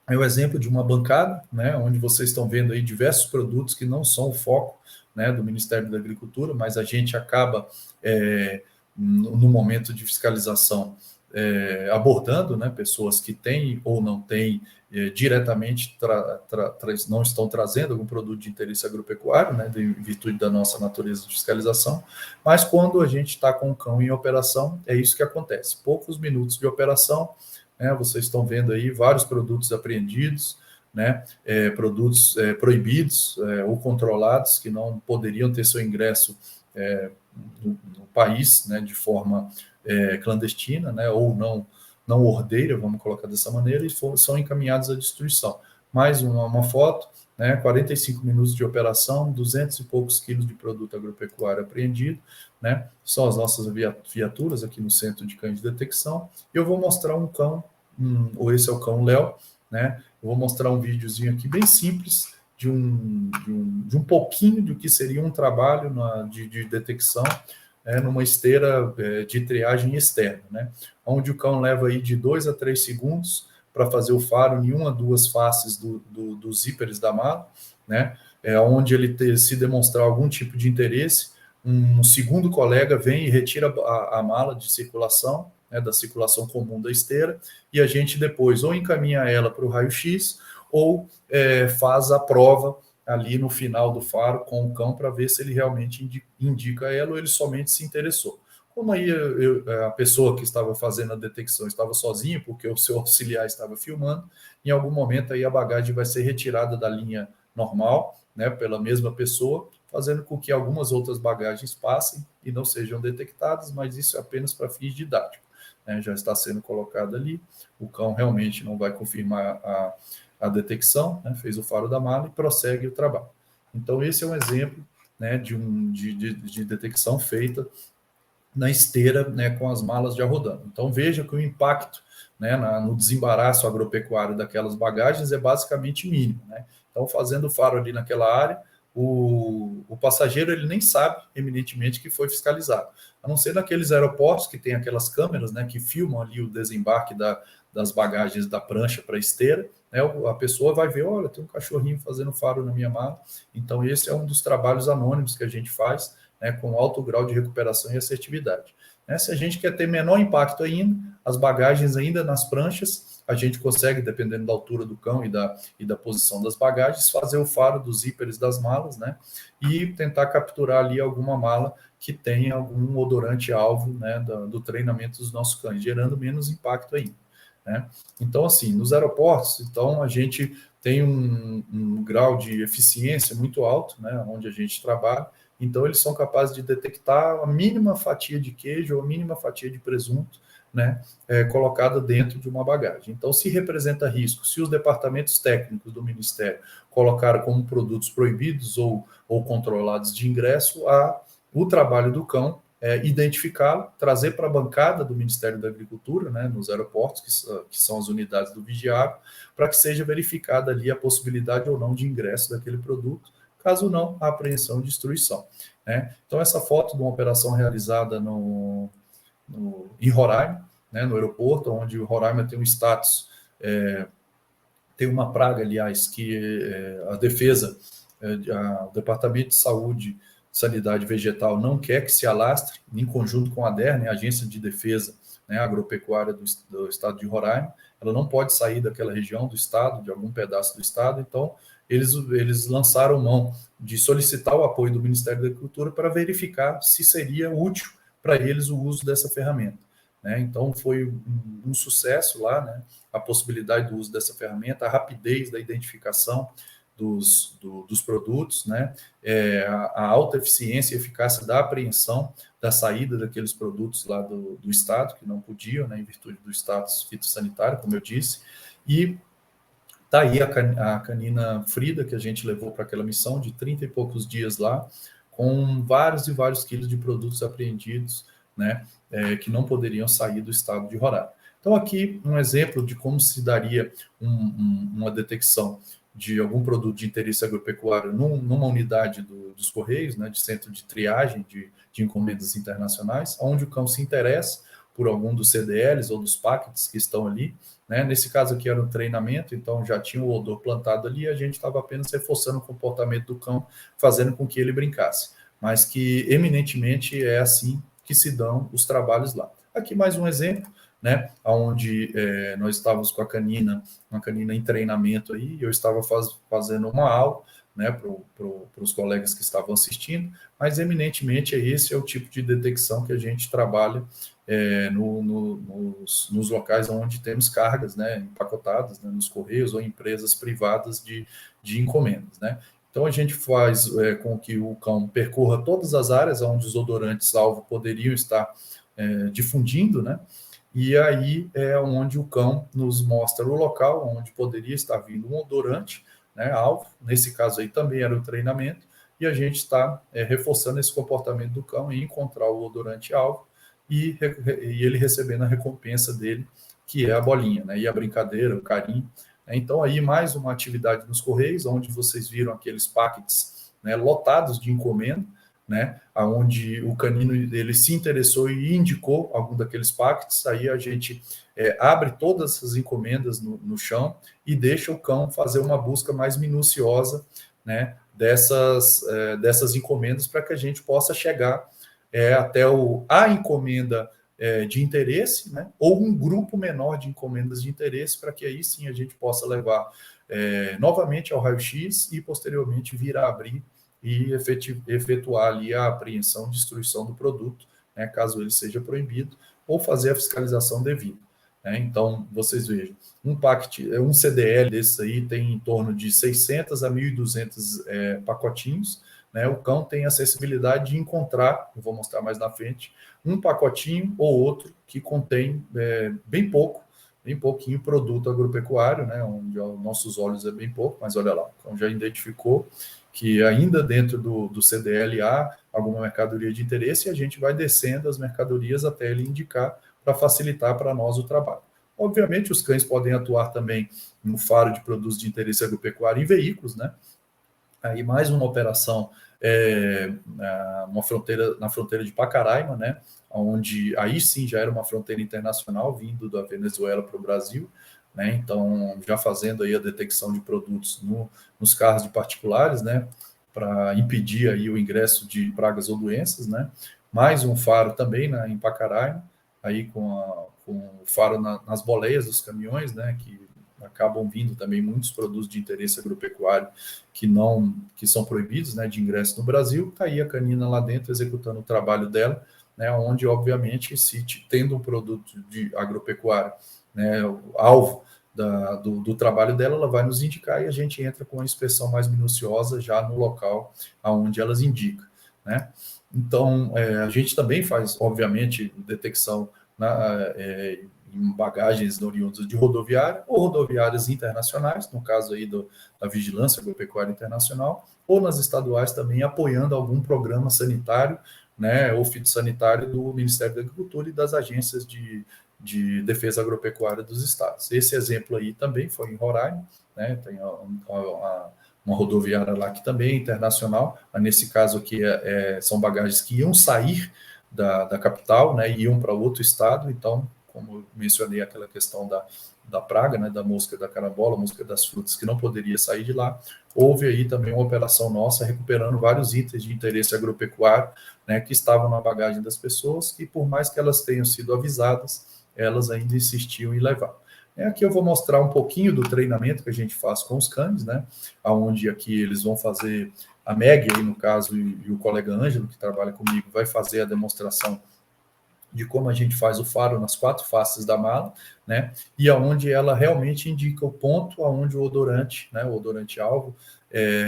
é o exemplo de uma bancada, né, onde vocês estão vendo aí diversos produtos que não são o foco, né, do Ministério da Agricultura, mas a gente acaba, no momento de fiscalização, abordando, né, pessoas que têm ou não têm diretamente não estão trazendo algum produto de interesse agropecuário, né, em virtude da nossa natureza de fiscalização, mas quando a gente está com o cão em operação, é isso que acontece. Poucos minutos de operação, né, vocês estão vendo aí vários produtos apreendidos, né, produtos proibidos ou controlados que não poderiam ter seu ingresso no país, né, de forma clandestina, né, ou não ordeira, vamos colocar dessa maneira, e são encaminhados à destruição. Mais uma foto, né, 45 minutos de operação, 200 e poucos quilos de produto agropecuário apreendido, né, são as nossas viaturas aqui no Centro de Cães de Detecção. Eu vou mostrar um cão, ou esse é o cão Léo, né, eu vou mostrar um videozinho aqui bem simples, de um pouquinho do que seria um trabalho de detecção numa esteira de triagem externa, né? Onde o cão leva aí de 2 a 3 segundos para fazer o faro em uma, duas faces dos zíperes da mala, né? Onde ele se demonstrar algum tipo de interesse, um segundo colega vem e retira a mala de circulação, né, da circulação comum da esteira, e a gente depois ou encaminha ela para o raio-x ou faz a prova ali no final do faro com o cão para ver se ele realmente indica ela ou ele somente se interessou. Como aí a pessoa que estava fazendo a detecção estava sozinha, porque o seu auxiliar estava filmando, em algum momento aí a bagagem vai ser retirada da linha normal, né, pela mesma pessoa, fazendo com que algumas outras bagagens passem e não sejam detectadas, mas isso é apenas para fins didáticos. Né, já está sendo colocado ali, o cão realmente não vai confirmar a detecção, né, fez o faro da mala e prossegue o trabalho. Então, esse é um exemplo, né, de detecção feita na esteira, né, com as malas já rodando. Então, veja que o impacto, né, no desembaraço agropecuário daquelas bagagens é basicamente mínimo. Né? Então, fazendo o faro ali naquela área, o passageiro ele nem sabe, eminentemente, que foi fiscalizado. A não ser naqueles aeroportos que tem aquelas câmeras, né, que filmam ali o desembarque das bagagens da prancha para a esteira, né, a pessoa vai ver, olha, tem um cachorrinho fazendo faro na minha mala. Então, esse é um dos trabalhos anônimos que a gente faz, né, com alto grau de recuperação e assertividade. Né, se a gente quer ter menor impacto ainda, as bagagens ainda nas pranchas, a gente consegue, dependendo da altura do cão e da posição das bagagens, fazer o faro dos zíperes das malas, né, e tentar capturar ali alguma mala que tenha algum odorante alvo, né, do treinamento dos nossos cães, gerando menos impacto ainda. Né? Então, assim, nos aeroportos, então, a gente tem um grau de eficiência muito alto, né, onde a gente trabalha. Então, eles são capazes de detectar a mínima fatia de queijo ou a mínima fatia de presunto, né, colocada dentro de uma bagagem. Então, se representa risco, se os departamentos técnicos do Ministério colocaram como produtos proibidos ou controlados de ingresso, o trabalho do cão identificá-lo, trazer para a bancada do Ministério da Agricultura, né, nos aeroportos, que são as unidades do vigiado, para que seja verificada ali a possibilidade ou não de ingresso daquele produto, caso não, a apreensão e destruição. Né? Então, essa foto de uma operação realizada em Roraima, né, no aeroporto, onde o Roraima tem um status, tem uma praga, aliás, que a defesa, o Departamento de Saúde Sanidade Vegetal não quer que se alastre, em conjunto com a ADER, né, a Agência de Defesa, né, Agropecuária do Estado de Roraima, ela não pode sair daquela região do Estado, de algum pedaço do Estado, então eles lançaram mão de solicitar o apoio do Ministério da Agricultura para verificar se seria útil para eles o uso dessa ferramenta. Né? Então, foi um sucesso lá, né, a possibilidade do uso dessa ferramenta, a rapidez da identificação dos produtos, né? A alta eficiência e eficácia da apreensão, da saída daqueles produtos lá do Estado, que não podiam, né, em virtude do status fitossanitário, como eu disse, e está aí a canina Frida, que a gente levou para aquela missão de 30 e poucos dias lá, com vários e vários quilos de produtos apreendidos, né, que não poderiam sair do estado de Roraima. Então, aqui um exemplo de como se daria uma detecção de algum produto de interesse agropecuário numa unidade dos Correios, né, de centro de triagem de encomendas internacionais, onde o cão se interessa por algum dos CDLs ou dos packets que estão ali, né? Nesse caso aqui era um treinamento, então já tinha o odor plantado ali, e a gente estava apenas reforçando o comportamento do cão, fazendo com que ele brincasse. Mas que eminentemente é assim que se dão os trabalhos lá. Aqui mais um exemplo, né, onde nós estávamos com uma canina em treinamento aí, eu estava fazendo uma aula, né, para os colegas que estavam assistindo, mas eminentemente esse é o tipo de detecção que a gente trabalha nos locais onde temos cargas, né, empacotadas, né, nos correios ou empresas privadas de encomendas, né. Então, a gente faz com que o cão percorra todas as áreas onde os odorantes-alvo poderiam estar difundindo, né? E aí é onde o cão nos mostra o local onde poderia estar vindo um odorante, né, alvo. Nesse caso aí também era o treinamento, e a gente está reforçando esse comportamento do cão em encontrar o odorante-alvo e ele recebendo a recompensa dele, que é a bolinha, né? E a brincadeira, o carinho. Então, aí mais uma atividade nos Correios, onde vocês viram aqueles packets, né, lotados de encomenda, né, onde o canino ele se interessou e indicou algum daqueles packets, aí a gente abre todas as encomendas no chão e deixa o cão fazer uma busca mais minuciosa, né, dessas encomendas para que a gente possa chegar até a encomenda de interesse, né, ou um grupo menor de encomendas de interesse, para que aí sim a gente possa levar novamente ao raio-x e posteriormente vir a abrir e efetuar ali a apreensão, destruição do produto, né, caso ele seja proibido, ou fazer a fiscalização devida. Né? Então, vocês vejam, um CDL desse aí tem em torno de 600 a 1.200 pacotinhos, né? O cão tem acessibilidade de encontrar, eu vou mostrar mais na frente, um pacotinho ou outro que contém bem pouquinho produto agropecuário, né? Onde aos nossos olhos é bem pouco, mas olha lá, então já identificou que ainda dentro do CDL há alguma mercadoria de interesse e a gente vai descendo as mercadorias até ele indicar para facilitar para nós o trabalho. Obviamente, os cães podem atuar também no faro de produtos de interesse agropecuário em veículos, né? Aí mais uma operação na fronteira de Pacaraima, né? Onde aí sim já era uma fronteira internacional vindo da Venezuela para o Brasil, né? Então já fazendo aí a detecção de produtos nos carros de particulares, né? Para impedir aí o ingresso de pragas ou doenças, né? Mais um faro também, né, em Pacaraima, aí com o faro nas boleias dos caminhões, né? Que acabam vindo também muitos produtos de interesse agropecuário que são proibidos, né, de ingresso no Brasil. Está aí a canina lá dentro executando o trabalho dela, né, onde obviamente se tendo um produto de agropecuário, né, alvo do trabalho dela, ela vai nos indicar e a gente entra com a inspeção mais minuciosa já no local aonde elas indicam, né? Então a gente também faz, obviamente, detecção em bagagens oriundas de rodoviária ou rodoviárias internacionais, no caso aí da Vigilância Agropecuária Internacional, ou nas estaduais também apoiando algum programa sanitário, né, ou fitossanitário do Ministério da Agricultura e das agências de defesa agropecuária dos estados. Esse exemplo aí também foi em Roraima, né, tem uma rodoviária lá que também é internacional, mas nesse caso aqui são bagagens que iam sair da capital, né, e iam para outro estado, então como eu mencionei aquela questão da praga, né, da mosca da carambola, mosca das frutas, que não poderia sair de lá, houve aí também uma operação nossa recuperando vários itens de interesse agropecuário, né, que estavam na bagagem das pessoas, que por mais que elas tenham sido avisadas, elas ainda insistiam em levar. Aqui eu vou mostrar um pouquinho do treinamento que a gente faz com os cães, né, onde aqui eles vão fazer, a Meg aí no caso, e o colega Ângelo, que trabalha comigo, vai fazer a demonstração de como a gente faz o faro nas 4 faces da mala, né? E aonde ela realmente indica o ponto aonde o odorante, né? O odorante-alvo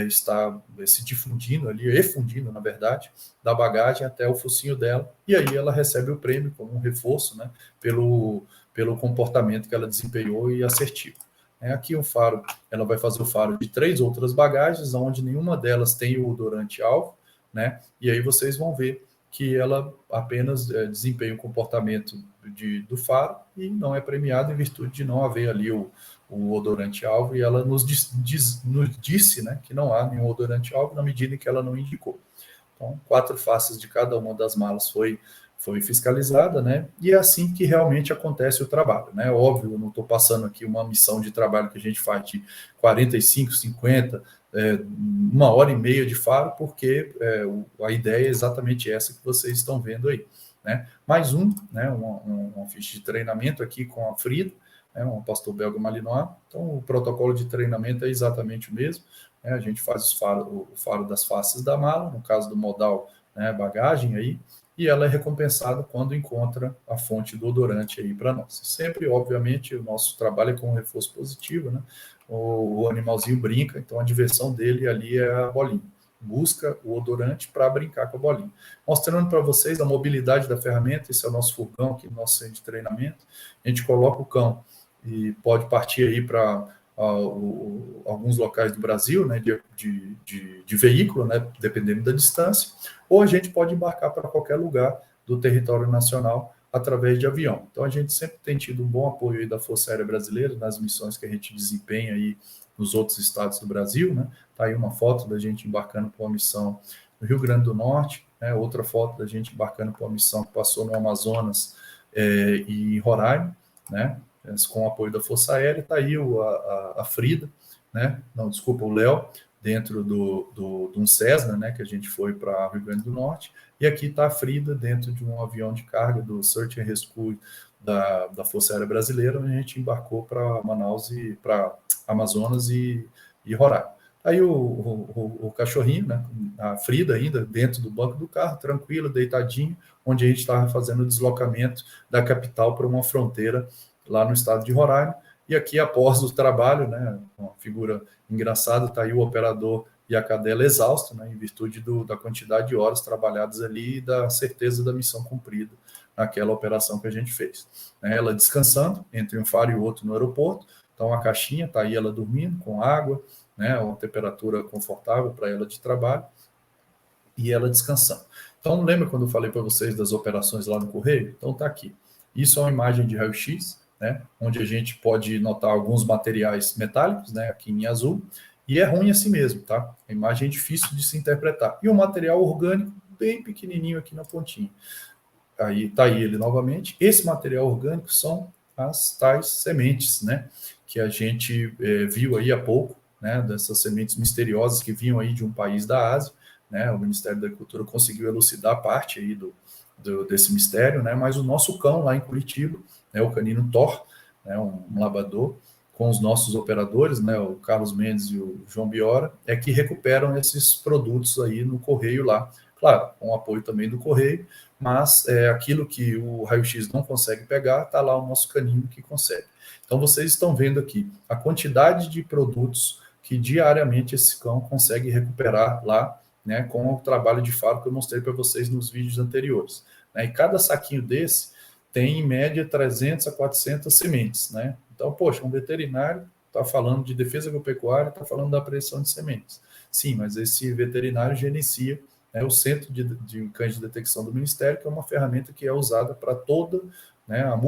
está se difundindo ali, efundindo, na verdade, da bagagem até o focinho dela. E aí ela recebe o prêmio como um reforço, né? Pelo comportamento que ela desempenhou e assertivo. Aqui o faro, ela vai fazer o faro de 3 outras bagagens, onde nenhuma delas tem o odorante-alvo, né? E aí vocês vão ver que ela apenas desempenha o comportamento do faro e não é premiada em virtude de não haver ali o odorante-alvo, e ela nos disse, né, que não há nenhum odorante-alvo na medida em que ela não indicou. Então, 4 faces de cada uma das malas foi fiscalizada, né? E é assim que realmente acontece o trabalho, né? Óbvio, eu não estou passando aqui uma missão de trabalho que a gente faz de 45, 50, 1h30 de faro, porque a ideia é exatamente essa que vocês estão vendo aí, né? Mais né? Uma ficha de treinamento aqui com a Frida, né? Um pastor belga malinois. Então, o protocolo de treinamento é exatamente o mesmo. Né? A gente faz o faro das faces da mala, no caso do modal, né, bagagem aí, e ela é recompensada quando encontra a fonte do odorante aí para nós. Sempre, obviamente, o nosso trabalho é com um reforço positivo, né? O animalzinho brinca, então a diversão dele ali é a bolinha. Busca o odorante para brincar com a bolinha. Mostrando para vocês a mobilidade da ferramenta, esse é o nosso furgão aqui, nosso centro de treinamento. A gente coloca o cão e pode partir aí para alguns locais do Brasil, né, de veículo, né, dependendo da distância, ou a gente pode embarcar para qualquer lugar do território nacional através de avião. Então, a gente sempre tem tido um bom apoio aí da Força Aérea Brasileira nas missões que a gente desempenha aí nos outros estados do Brasil, né? Tá aí uma foto da gente embarcando para uma missão no Rio Grande do Norte, né? Outra foto da gente embarcando para uma missão que passou no Amazonas e em Roraima, né? Com o apoio da Força Aérea. Está aí a Frida, né? Não, desculpa, o Léo, dentro de um Cessna, né? Que a gente foi para o Rio Grande do Norte. E aqui está a Frida dentro de um avião de carga do Search and Rescue da Força Aérea Brasileira, onde a gente embarcou para Manaus e para Amazonas e Roraima. Aí o cachorrinho, né? A Frida ainda dentro do banco do carro, tranquilo, deitadinho, onde a gente estava fazendo o deslocamento da capital para uma fronteira lá no estado de Roraima. E aqui, após o trabalho, né, uma figura engraçada, está aí o operador e a cadela exausto, né, em virtude da quantidade de horas trabalhadas ali e da certeza da missão cumprida naquela operação que a gente fez. Ela descansando entre um faro e outro no aeroporto, então a caixinha, está aí ela dormindo com água, né, uma temperatura confortável para ela de trabalho, e ela descansando. Então, lembra quando eu falei para vocês das operações lá no Correio? Então, está aqui. Isso é uma imagem de raio-x, né, onde a gente pode notar alguns materiais metálicos, né, aqui em azul, e é ruim assim mesmo, tá? A imagem é difícil de se interpretar. E um material orgânico bem pequenininho aqui na pontinha. Aí tá aí ele novamente. Esse material orgânico são as tais sementes, né, que a gente viu aí há pouco, né, dessas sementes misteriosas que vinham aí de um país da Ásia, né? O Ministério da Agricultura conseguiu elucidar parte aí desse mistério, né? Mas o nosso cão lá em Curitiba, né, o canino Thor, né, um labrador, com os nossos operadores, né, o Carlos Mendes e o João Biora, é que recuperam esses produtos aí no correio lá. Claro, com o apoio também do correio, mas aquilo que o raio-x não consegue pegar, está lá o nosso canino que consegue. Então, vocês estão vendo aqui a quantidade de produtos que diariamente esse cão consegue recuperar lá, né, com o trabalho de faro que eu mostrei para vocês nos vídeos anteriores. Né? E cada saquinho desse tem, em média, 300 a 400 sementes. Né? Então, poxa, um veterinário está falando de defesa agropecuária, está falando da apreensão de sementes. Sim, mas esse veterinário gerencia, né, o Centro de Cães de Detecção do Ministério, que é uma ferramenta que é usada para toda, né, a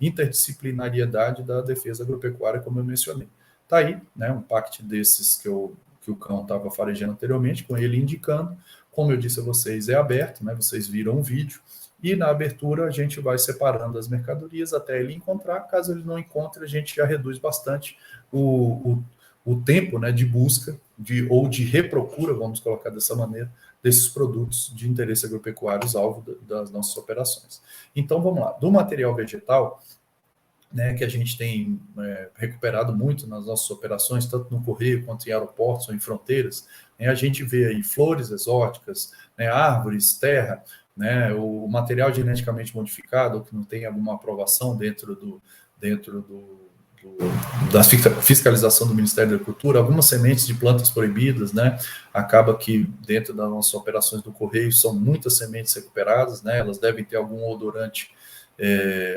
interdisciplinariedade da defesa agropecuária, como eu mencionei. Está aí, né, um packet desses que o cão estava farejando anteriormente, com ele indicando. Como eu disse a vocês, é aberto, né, vocês viram o vídeo, e na abertura a gente vai separando as mercadorias até ele encontrar. Caso ele não encontre, a gente já reduz bastante o tempo, né, de busca ou de reprocura, vamos colocar dessa maneira, desses produtos de interesse agropecuários alvo das nossas operações. Então, vamos lá. Do material vegetal, né, que a gente tem recuperado muito nas nossas operações, tanto no correio quanto em aeroportos ou em fronteiras, né, a gente vê aí flores exóticas, né, árvores, terra, né, o material geneticamente modificado, que não tem alguma aprovação dentro da fiscalização do Ministério da Agricultura, algumas sementes de plantas proibidas, né? Acaba que dentro das nossas operações do Correio são muitas sementes recuperadas, né? Elas devem ter algum odorante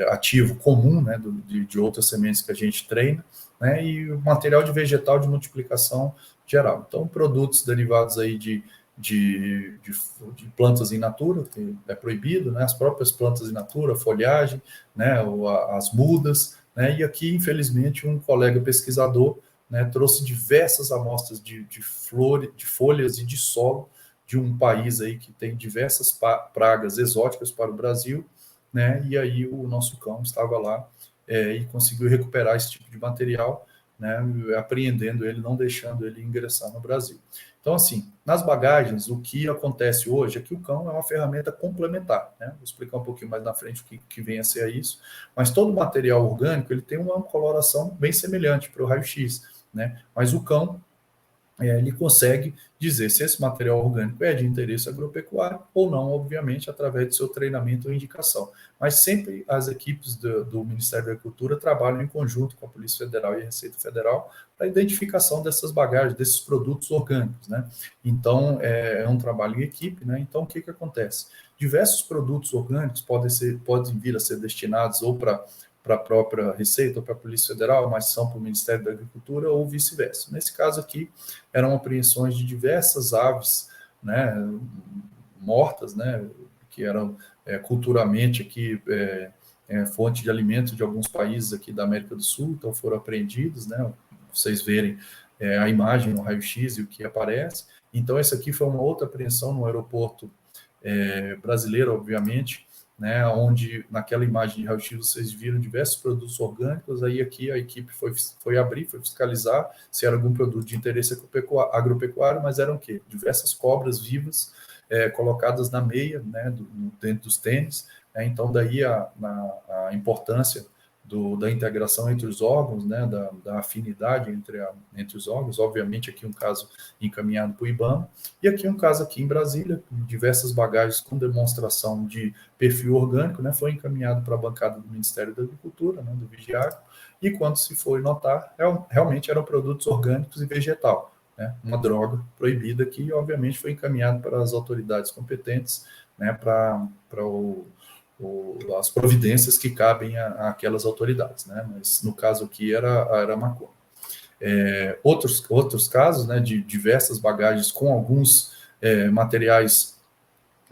ativo comum, né? De outras sementes que a gente treina, né? E o material de vegetal de multiplicação geral. Então, produtos derivados aí de de plantas in natura, que é proibido, né? As próprias plantas in natura, folhagem, né? As mudas, né? E aqui, infelizmente, um colega pesquisador, né, trouxe diversas amostras de folhas e de solo de um país aí que tem diversas pragas exóticas para o Brasil, né? E aí o nosso cão estava lá e conseguiu recuperar esse tipo de material, né? Apreendendo ele, não deixando ele ingressar no Brasil. Então, assim, nas bagagens, o que acontece hoje é que o cão é uma ferramenta complementar, né? Vou explicar um pouquinho mais na frente o que vem a ser isso, mas todo material orgânico, ele tem uma coloração bem semelhante para o raio-x, né? Mas o cão, ele consegue dizer se esse material orgânico é de interesse agropecuário ou não, obviamente, através do seu treinamento ou indicação. Mas sempre as equipes do Ministério da Agricultura trabalham em conjunto com a Polícia Federal e a Receita Federal para a identificação dessas bagagens, desses produtos orgânicos, né? Então, é um trabalho em equipe, né? Então, o que acontece? Diversos produtos orgânicos podem vir a ser destinados ou para a própria Receita ou para a Polícia Federal, mas são para o Ministério da Agricultura ou vice-versa. Nesse caso aqui, eram apreensões de diversas aves, né, mortas, né, que eram culturalmente aqui fonte de alimento de alguns países aqui da América do Sul, então foram apreendidas, né, vocês verem a imagem no raio-x e o que aparece. Então, essa aqui foi uma outra apreensão no aeroporto brasileiro, obviamente, né, onde naquela imagem de raio-x vocês viram diversos produtos orgânicos, aí aqui a equipe foi abrir, foi fiscalizar se era algum produto de interesse agropecuário, mas eram o quê? Diversas cobras vivas colocadas na meia, né, dentro dos tênis, né, então daí a importância da integração entre os órgãos, né, da afinidade entre os órgãos, obviamente aqui um caso encaminhado para o IBAMA, e aqui um caso aqui em Brasília, com diversas bagagens com demonstração de perfil orgânico, né, foi encaminhado para a bancada do Ministério da Agricultura, né, do Vigiagro, e quando se foi notar, realmente eram produtos orgânicos e vegetal, né, uma droga proibida que, obviamente, foi encaminhado para as autoridades competentes, né, para as providências que cabem àquelas autoridades, né? Mas no caso aqui era maconha. Outros casos, né, de diversas bagagens com alguns materiais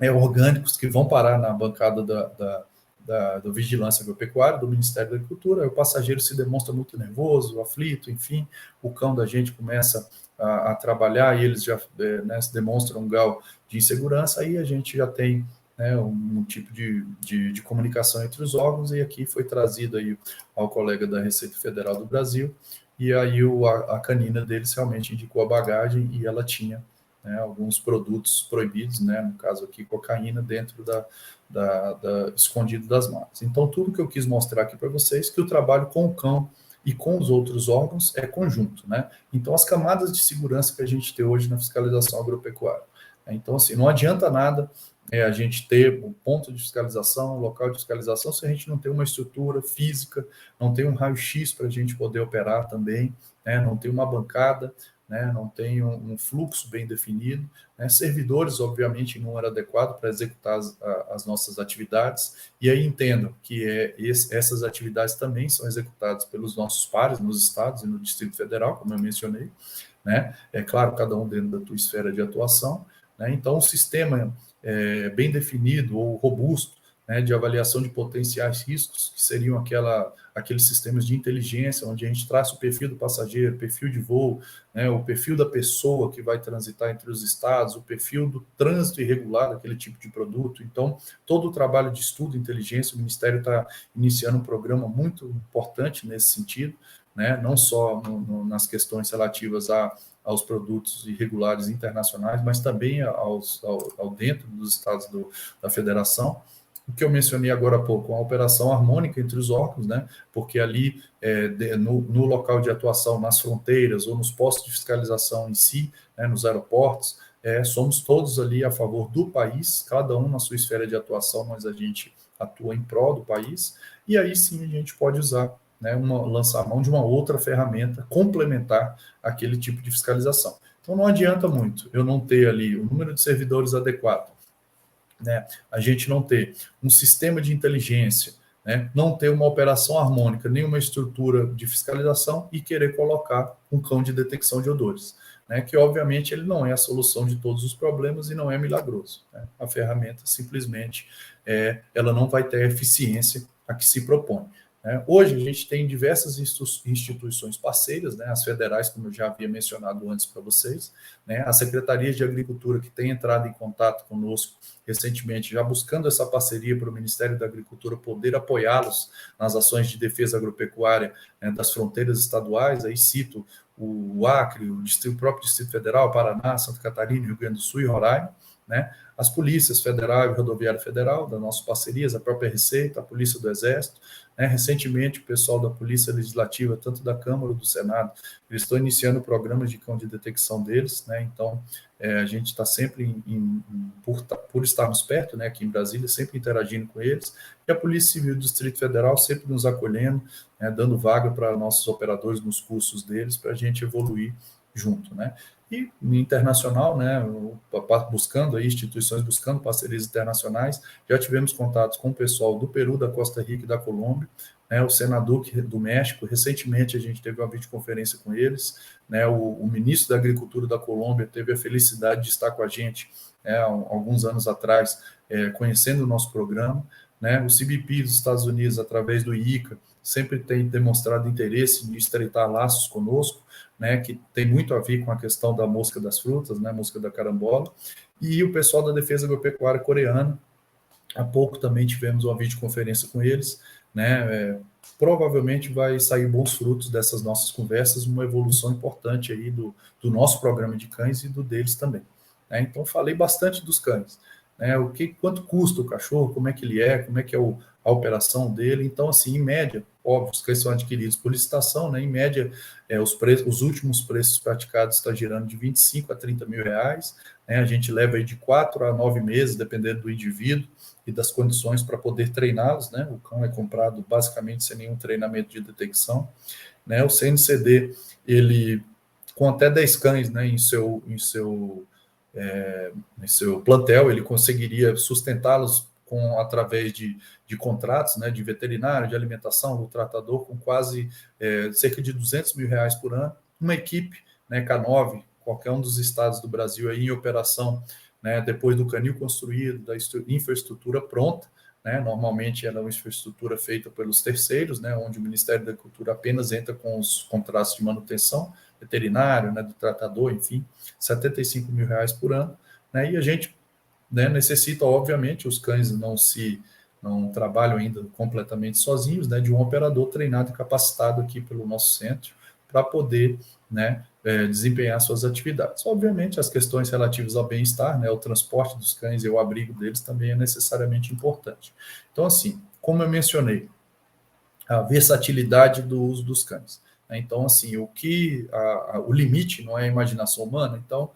orgânicos que vão parar na bancada da Vigilância Agropecuária, do Ministério da Agricultura, aí o passageiro se demonstra muito nervoso, aflito, enfim, o cão da gente começa a trabalhar e eles já né, se demonstram um grau de insegurança, aí a gente já tem né, um tipo de comunicação entre os órgãos, e aqui foi trazido aí ao colega da Receita Federal do Brasil, e aí a canina deles realmente indicou a bagagem e ela tinha né, alguns produtos proibidos, né, no caso aqui cocaína, dentro escondido das malas. Então, tudo que eu quis mostrar aqui para vocês, que o trabalho com o cão e com os outros órgãos é conjunto, né? Então, as camadas de segurança que a gente tem hoje na fiscalização agropecuária. Então, assim, não adianta nada a gente ter um ponto de fiscalização, um local de fiscalização, se a gente não tem uma estrutura física, não tem um raio-x para a gente poder operar também, né? Não tem uma bancada, né, não tem um fluxo bem definido, né, servidores, obviamente, em número adequado para executar as nossas atividades, e aí entendo que essas atividades também são executadas pelos nossos pares nos estados e no Distrito Federal, como eu mencionei, né, é claro, cada um dentro da tua esfera de atuação, né, então o sistema bem definido ou robusto, né, de avaliação de potenciais riscos, que seriam aqueles sistemas de inteligência, onde a gente traça o perfil do passageiro, perfil de voo, né, o perfil da pessoa que vai transitar entre os estados, o perfil do trânsito irregular daquele tipo de produto. Então, todo o trabalho de estudo e inteligência, o Ministério está iniciando um programa muito importante nesse sentido, né, não só nas questões relativas aos produtos irregulares internacionais, mas também ao dentro dos estados da federação. O que eu mencionei agora há pouco, uma operação harmônica entre os órgãos, né? Porque ali, no local de atuação, nas fronteiras ou nos postos de fiscalização em si, né, nos aeroportos, somos todos ali a favor do país, cada um na sua esfera de atuação, mas a gente atua em prol do país, e aí sim a gente pode usar, né, lançar a mão de uma outra ferramenta complementar àquele tipo de fiscalização. Então não adianta muito eu não ter ali o número de servidores adequado, né, a gente não ter um sistema de inteligência, né, não ter uma operação harmônica, nenhuma estrutura de fiscalização e querer colocar um cão de detecção de odores, né, que obviamente ele não é a solução de todos os problemas e não é milagroso, né? A ferramenta simplesmente ela não vai ter a eficiência a que se propõe. Hoje a gente tem diversas instituições parceiras, né, as federais, como eu já havia mencionado antes para vocês, né, as secretarias de agricultura que têm entrado em contato conosco recentemente, já buscando essa parceria para o Ministério da Agricultura poder apoiá-los nas ações de defesa agropecuária, né, das fronteiras estaduais. Aí cito o Acre, o próprio Distrito Federal, Paraná, Santa Catarina, Rio Grande do Sul e Roraima, né, as polícias federal e rodoviária federal, das nossas parcerias, a própria Receita, a Polícia do Exército, né. Recentemente, o pessoal da Polícia Legislativa, tanto da Câmara ou do Senado, eles estão iniciando programas de cão de detecção deles, né. Então, a gente está sempre, por estarmos perto, né, aqui em Brasília, sempre interagindo com eles, e a Polícia Civil do Distrito Federal sempre nos acolhendo, né, dando vaga para nossos operadores nos cursos deles, para a gente evoluir junto, né. E internacional, né, buscando aí instituições, buscando parcerias internacionais, já tivemos contatos com o pessoal do Peru, da Costa Rica e da Colômbia, né, o senador do México, recentemente a gente teve uma videoconferência com eles, né, o ministro da Agricultura da Colômbia teve a felicidade de estar com a gente, há alguns anos atrás, conhecendo o nosso programa, né, o CBP dos Estados Unidos, através do IICA, sempre tem demonstrado interesse em estreitar laços conosco, né, que tem muito a ver com a questão da mosca das frutas, né, mosca da carambola, e o pessoal da Defesa Agropecuária coreana, há pouco também tivemos uma videoconferência com eles, né, provavelmente vai sair bons frutos dessas nossas conversas, uma evolução importante aí do nosso programa de cães e do deles também, né. Então, falei bastante dos cães, né, quanto custa o cachorro, como é que ele é, como é que é a operação dele. Então, assim, em média, óbvio, os cães são adquiridos por licitação, né, em média, os últimos preços praticados estão girando de 25 a 30 mil reais, né, a gente leva aí de 4 a 9 meses, dependendo do indivíduo e das condições para poder treiná-los, né, o cão é comprado basicamente sem nenhum treinamento de detecção, né, o CNCD, ele, com até 10 cães, né, em seu plantel, ele conseguiria sustentá-los através de contratos, né, de veterinário, de alimentação, do tratador, com quase cerca de 200 mil reais por ano. Uma equipe, né, K9, qualquer um dos estados do Brasil aí em operação, né, depois do canil construído, da infraestrutura pronta, né, normalmente ela é uma infraestrutura feita pelos terceiros, né, onde o Ministério da Agricultura apenas entra com os contratos de manutenção, veterinário, né, do tratador, enfim, 75 mil reais por ano, né, e a gente, né, necessita, obviamente, os cães não trabalham ainda completamente sozinhos, né, de um operador treinado e capacitado aqui pelo nosso centro para poder, né, desempenhar suas atividades. Obviamente, as questões relativas ao bem-estar, né, o transporte dos cães e o abrigo deles também é necessariamente importante. Então, assim, como eu mencionei, a versatilidade do uso dos cães. Então, assim, o limite não é a imaginação humana, então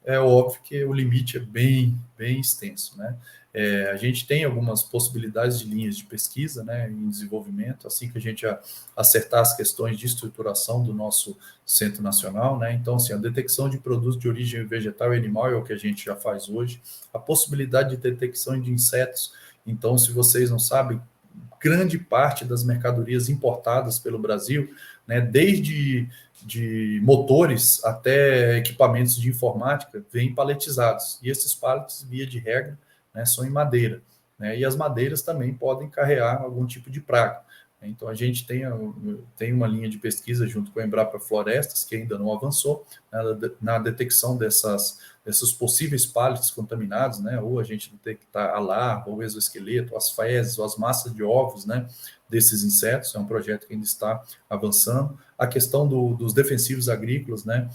é óbvio que o limite é bem, bem extenso, né? A gente tem algumas possibilidades de linhas de pesquisa, né, em desenvolvimento, assim que a gente acertar as questões de estruturação do nosso Centro Nacional, né? Então, assim, a detecção de produtos de origem vegetal e animal é o que a gente já faz hoje, a possibilidade de detecção de insetos. Então, se vocês não sabem, grande parte das mercadorias importadas pelo Brasil, né, desde de motores até equipamentos de informática, vêm paletizados. E esses pallets, via de regra, né, são em madeira, né, e as madeiras também podem carregar algum tipo de praga. Então, a gente tem uma linha de pesquisa junto com a Embrapa Florestas, que ainda não avançou, na detecção desses possíveis pallets contaminados, né? Ou a gente detectar a larva, ou o exoesqueleto, as fezes, ou as massas de ovos, né, desses insetos. É um projeto que ainda está avançando. A questão dos defensivos agrícolas, né?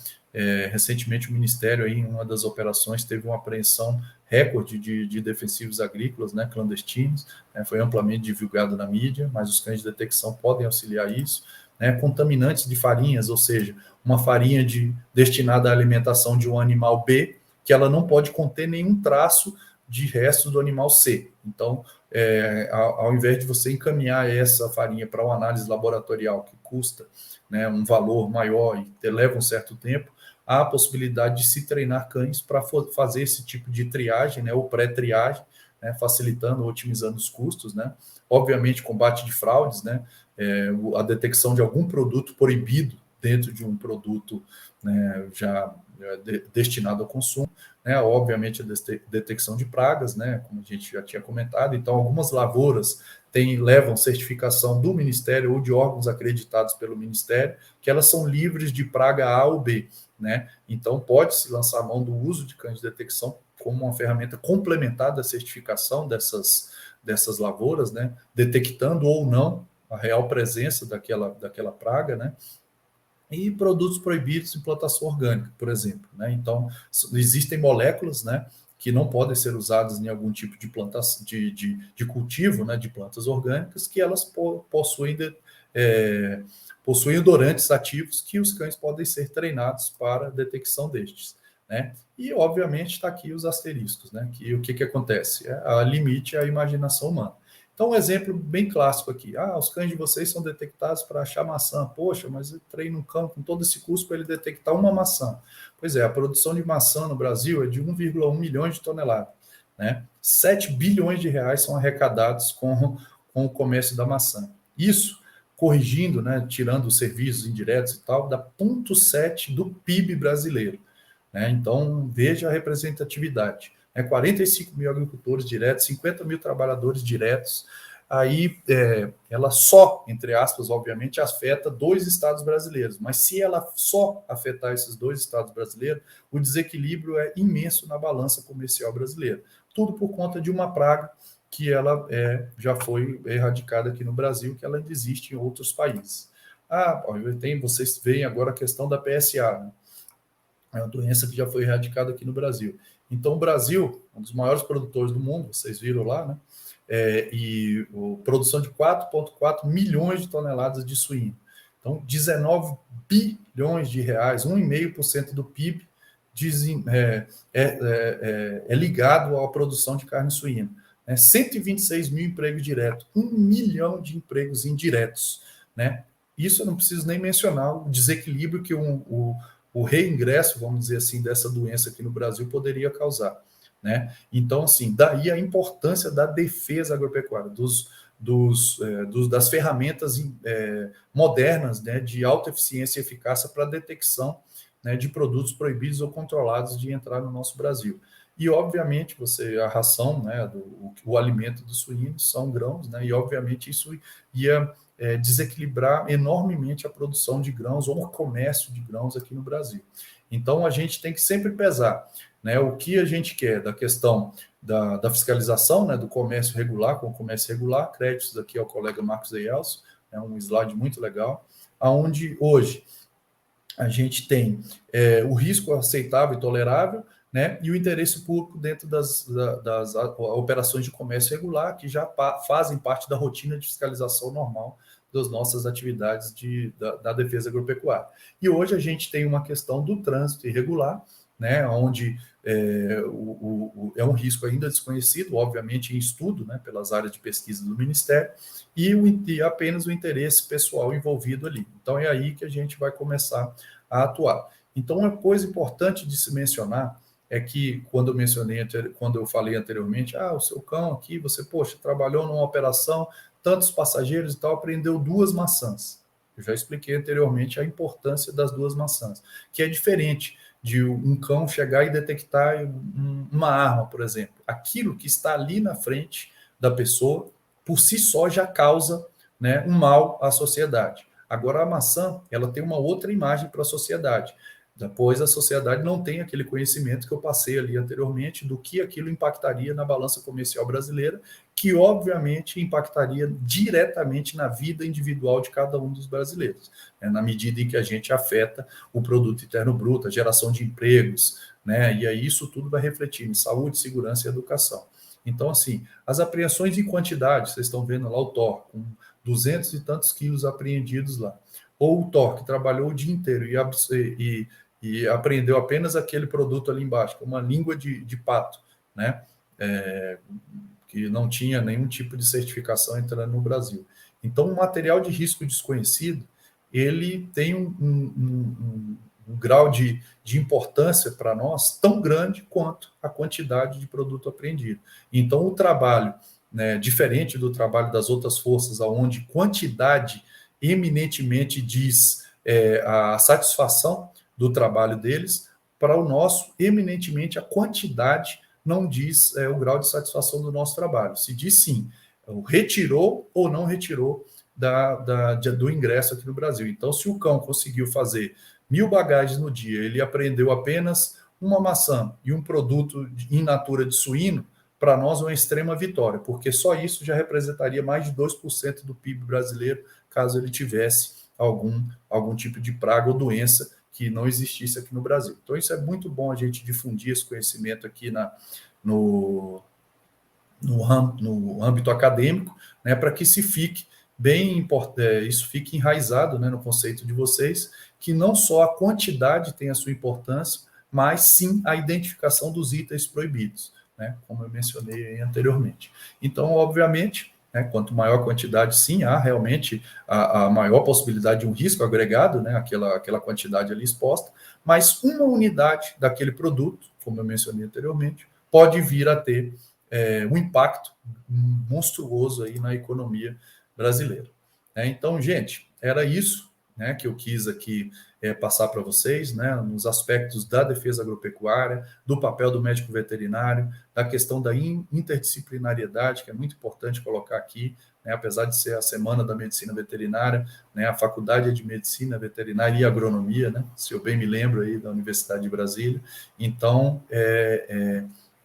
Recentemente o Ministério, aí, em uma das operações, teve uma apreensão recorde de defensivos agrícolas, né, clandestinos, né, foi amplamente divulgado na mídia, mas os cães de detecção podem auxiliar isso, né, contaminantes de farinhas, ou seja, uma farinha destinada à alimentação de um animal B, que ela não pode conter nenhum traço de restos do animal C. Então, ao invés de você encaminhar essa farinha para uma análise laboratorial que custa, né, um valor maior e leva um certo tempo, há a possibilidade de se treinar cães para fazer esse tipo de triagem, né, ou pré-triagem, né, facilitando, otimizando os custos, né? Obviamente, combate de fraudes, né? A detecção de algum produto proibido dentro de um produto, né, já destinado ao consumo, né? Obviamente, a detecção de pragas, né? Como a gente já tinha comentado. Então, algumas lavouras levam certificação do Ministério ou de órgãos acreditados pelo Ministério, que elas são livres de praga A ou B, né? Então, pode-se lançar a mão do uso de cães de detecção como uma ferramenta complementar da certificação dessas lavouras, né? Detectando ou não a real presença daquela praga, né? E produtos proibidos em plantação orgânica, por exemplo, né? Então, existem moléculas, né, que não podem ser usadas em algum tipo de plantação, de cultivo, né, de plantas orgânicas, que elas possuem odorantes ativos que os cães podem ser treinados para a detecção destes, né? E, obviamente, está aqui os asteriscos, né? Que o que acontece? A limite à imaginação humana. Então, um exemplo bem clássico aqui. Os cães de vocês são detectados para achar maçã. Poxa, mas eu treino um cão com todo esse custo para ele detectar uma maçã. Pois é, a produção de maçã no Brasil é de 1,1 milhões de toneladas, né? 7 bilhões de reais são arrecadados com o comércio da maçã. Isso, corrigindo, né, tirando os serviços indiretos e tal, dá 0,7% do PIB brasileiro, né? Então, veja a representatividade. 45 mil agricultores diretos, 50 mil trabalhadores diretos. Aí, ela só, entre aspas, obviamente, afeta 2 estados brasileiros. Mas se ela só afetar esses 2 estados brasileiros, o desequilíbrio é imenso na balança comercial brasileira. Tudo por conta de uma praga que ela já foi erradicada aqui no Brasil, que ela ainda existe em outros países. Vocês veem agora a questão da PSA, né? É uma doença que já foi erradicada aqui no Brasil. Então, o Brasil, um dos maiores produtores do mundo, vocês viram lá, né? Produção de 4,4 milhões de toneladas de suíno. Então, 19 bilhões de reais, 1,5% do PIB é ligado à produção de carne suína. 126 mil empregos diretos, 1 milhão de empregos indiretos, né? Isso eu não preciso nem mencionar o desequilíbrio que o reingresso, vamos dizer assim, dessa doença aqui no Brasil poderia causar, né? Então, assim, daí a importância da defesa agropecuária, das ferramentas modernas, né, de alta eficiência e eficácia para a detecção, né, de produtos proibidos ou controlados de entrar no nosso Brasil. E, obviamente, a ração, né, o alimento dos suínos são grãos, né, e, obviamente, isso ia desequilibrar enormemente a produção de grãos ou o comércio de grãos aqui no Brasil. Então, a gente tem que sempre pesar, né, o que a gente quer da questão da fiscalização, né, do comércio regular com o comércio irregular. Créditos aqui ao colega Marcos Eielso, é um slide muito legal, aonde hoje a gente tem o risco aceitável e tolerável, né, e o interesse público dentro das operações de comércio regular, que já fazem parte da rotina de fiscalização normal das nossas atividades da defesa agropecuária. E hoje a gente tem uma questão do trânsito irregular, né, onde é um risco ainda desconhecido, obviamente em estudo, né, pelas áreas de pesquisa do Ministério, e apenas o interesse pessoal envolvido ali. Então é aí que a gente vai começar a atuar. Então, uma coisa importante de se mencionar é que, quando eu falei anteriormente, o seu cão aqui, você, poxa, trabalhou numa operação, tantos passageiros e tal, prendeu 2 maçãs. Eu já expliquei anteriormente a importância das 2 maçãs, que é diferente de um cão chegar e detectar uma arma, por exemplo. Aquilo que está ali na frente da pessoa, por si só, já causa, né, um mal à sociedade. Agora, a maçã, ela tem uma outra imagem para a sociedade. Depois, a sociedade não tem aquele conhecimento que eu passei ali anteriormente do que aquilo impactaria na balança comercial brasileira, que, obviamente, impactaria diretamente na vida individual de cada um dos brasileiros, né, na medida em que a gente afeta o produto interno bruto, a geração de empregos, né, e aí isso tudo vai refletir em saúde, segurança e educação. Então, assim, as apreensões em quantidade, vocês estão vendo lá o Thor, com 200 e tantos quilos apreendidos lá. Ou o Thor, que trabalhou o dia inteiro e apreendeu apenas aquele produto ali embaixo, uma língua de pato, né? Que não tinha nenhum tipo de certificação entrando no Brasil. Então, o material de risco desconhecido, ele tem um grau de importância para nós tão grande quanto a quantidade de produto apreendido. Então, o trabalho, né, diferente do trabalho das outras forças, onde quantidade eminentemente diz a satisfação do trabalho deles, para o nosso, eminentemente, a quantidade não diz o grau de satisfação do nosso trabalho. Se diz sim, retirou ou não retirou do ingresso aqui no Brasil. Então, se o cão conseguiu fazer 1.000 bagagens no dia, ele apreendeu apenas uma maçã e um produto in natura de suíno, para nós é uma extrema vitória, porque só isso já representaria mais de 2% do PIB brasileiro, caso ele tivesse algum tipo de praga ou doença que não existisse aqui no Brasil. Então, isso é muito bom a gente difundir esse conhecimento aqui no âmbito acadêmico, né, para que se fique isso fique enraizado, né, no conceito de vocês, que não só a quantidade tem a sua importância, mas sim a identificação dos itens proibidos, né, como eu mencionei anteriormente. Então, obviamente, né, quanto maior a quantidade, sim, há realmente a maior possibilidade de um risco agregado, né, aquela quantidade ali exposta, mas uma unidade daquele produto, como eu mencionei anteriormente, pode vir a ter um impacto monstruoso aí na economia brasileira. Então, gente, era isso, né, que eu quis aqui passar para vocês, né, nos aspectos da defesa agropecuária, do papel do médico veterinário, da questão da interdisciplinariedade, que é muito importante colocar aqui, né, apesar de ser a Semana da Medicina Veterinária, né, a Faculdade de Medicina Veterinária e Agronomia, né, se eu bem me lembro aí da Universidade de Brasília. Então,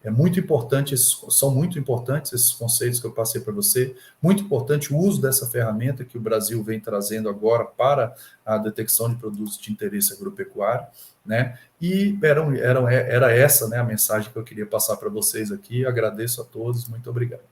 muito importante, são muito importantes esses conceitos que eu passei para você, muito importante o uso dessa ferramenta que o Brasil vem trazendo agora para a detecção de produtos de interesse agropecuário, né? E era essa, né, a mensagem que eu queria passar para vocês aqui. Agradeço a todos, muito obrigado.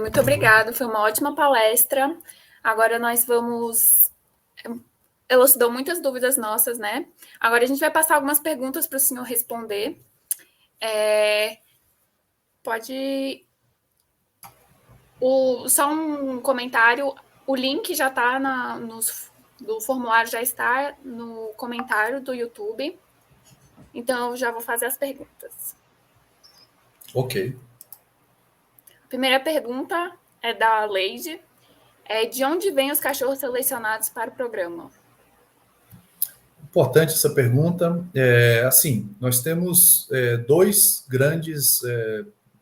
Muito obrigado, foi uma ótima palestra. Agora nós vamos... Elucidou muitas dúvidas nossas, né? Agora a gente vai passar algumas perguntas para o senhor responder. Pode... Só um comentário, o link já está do formulário, já está no comentário do YouTube. Então, eu já vou fazer as perguntas. Ok. Primeira pergunta é da Leide. De onde vêm os cachorros selecionados para o programa? Importante essa pergunta. Assim, nós temos dois grandes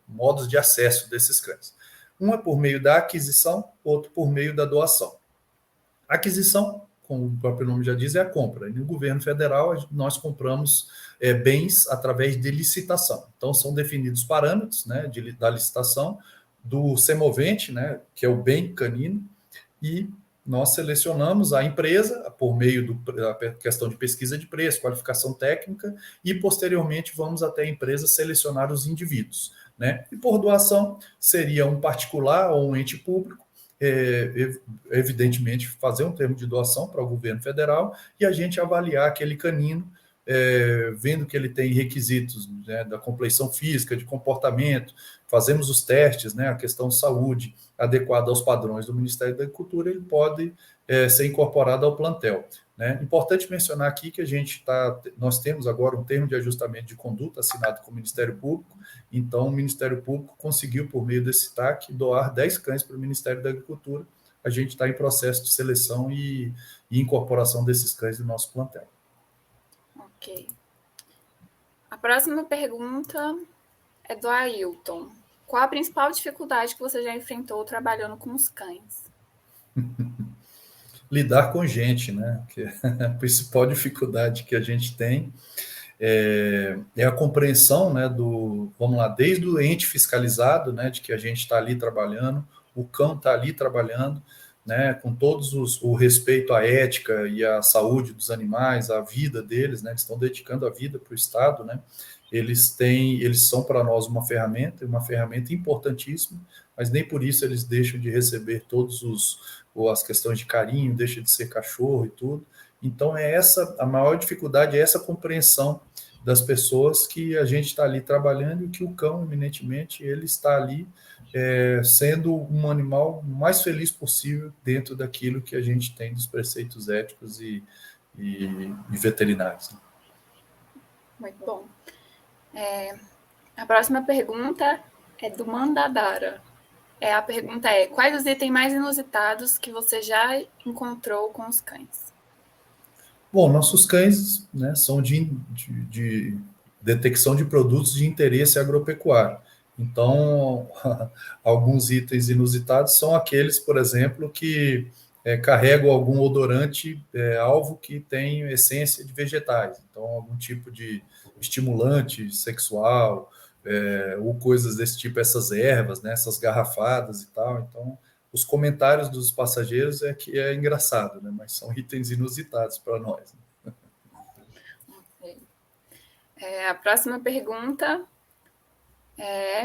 modos de acesso desses cães. Um é por meio da aquisição, outro por meio da doação. A aquisição, como o próprio nome já diz, é a compra. E no governo federal, nós compramos bens através de licitação. Então, são definidos parâmetros, né, da licitação do semovente, né, que é o bem canino, e nós selecionamos a empresa por meio da questão de pesquisa de preço, qualificação técnica, e posteriormente vamos até a empresa selecionar os indivíduos, né? E por doação seria um particular ou um ente público, evidentemente fazer um termo de doação para o governo federal e a gente avaliar aquele canino, vendo que ele tem requisitos, né, da compleição física, de comportamento, fazemos os testes, né, a questão de saúde adequada aos padrões do Ministério da Agricultura, ele pode ser incorporado ao plantel, né? Importante mencionar aqui que nós temos agora um termo de ajustamento de conduta assinado com o Ministério Público, então o Ministério Público conseguiu, por meio desse TAC, doar 10 cães para o Ministério da Agricultura. A gente está em processo de seleção e incorporação desses cães no nosso plantel. Ok. A próxima pergunta é do Ailton. Qual a principal dificuldade que você já enfrentou trabalhando com os cães? Lidar com gente, né? Que a principal dificuldade que a gente tem é a compreensão, né, vamos lá, desde o ente fiscalizado, né, de que a gente está ali trabalhando, o cão está ali trabalhando, né, com todos o respeito à ética e à saúde dos animais, à vida deles, né, eles estão dedicando a vida para o Estado, né, eles são para nós uma ferramenta importantíssima, mas nem por isso eles deixam de receber as questões de carinho, deixa de ser cachorro e tudo. Então a maior dificuldade é essa compreensão das pessoas que a gente está ali trabalhando e que o cão, eminentemente, ele está ali sendo um animal o mais feliz possível dentro daquilo que a gente tem dos preceitos éticos e veterinários. Muito bom. A próxima pergunta é do Mandadara. A pergunta é: quais os itens mais inusitados que você já encontrou com os cães? Bom, nossos cães, né, são de detecção de produtos de interesse agropecuário. Então, alguns itens inusitados são aqueles, por exemplo, que carregam algum odorante alvo que tem essência de vegetais. Então, algum tipo de estimulante sexual, ou coisas desse tipo, essas ervas, né, essas garrafadas e tal. Então, os comentários dos passageiros é que é engraçado, né, mas são itens inusitados para nós. A próxima pergunta é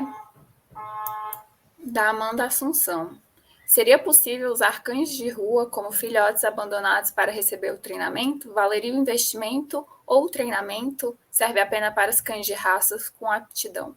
da Amanda Assunção. Seria possível usar cães de rua como filhotes abandonados para receber o treinamento? Valeria o investimento ou o treinamento serve apenas para os cães de raças com aptidão?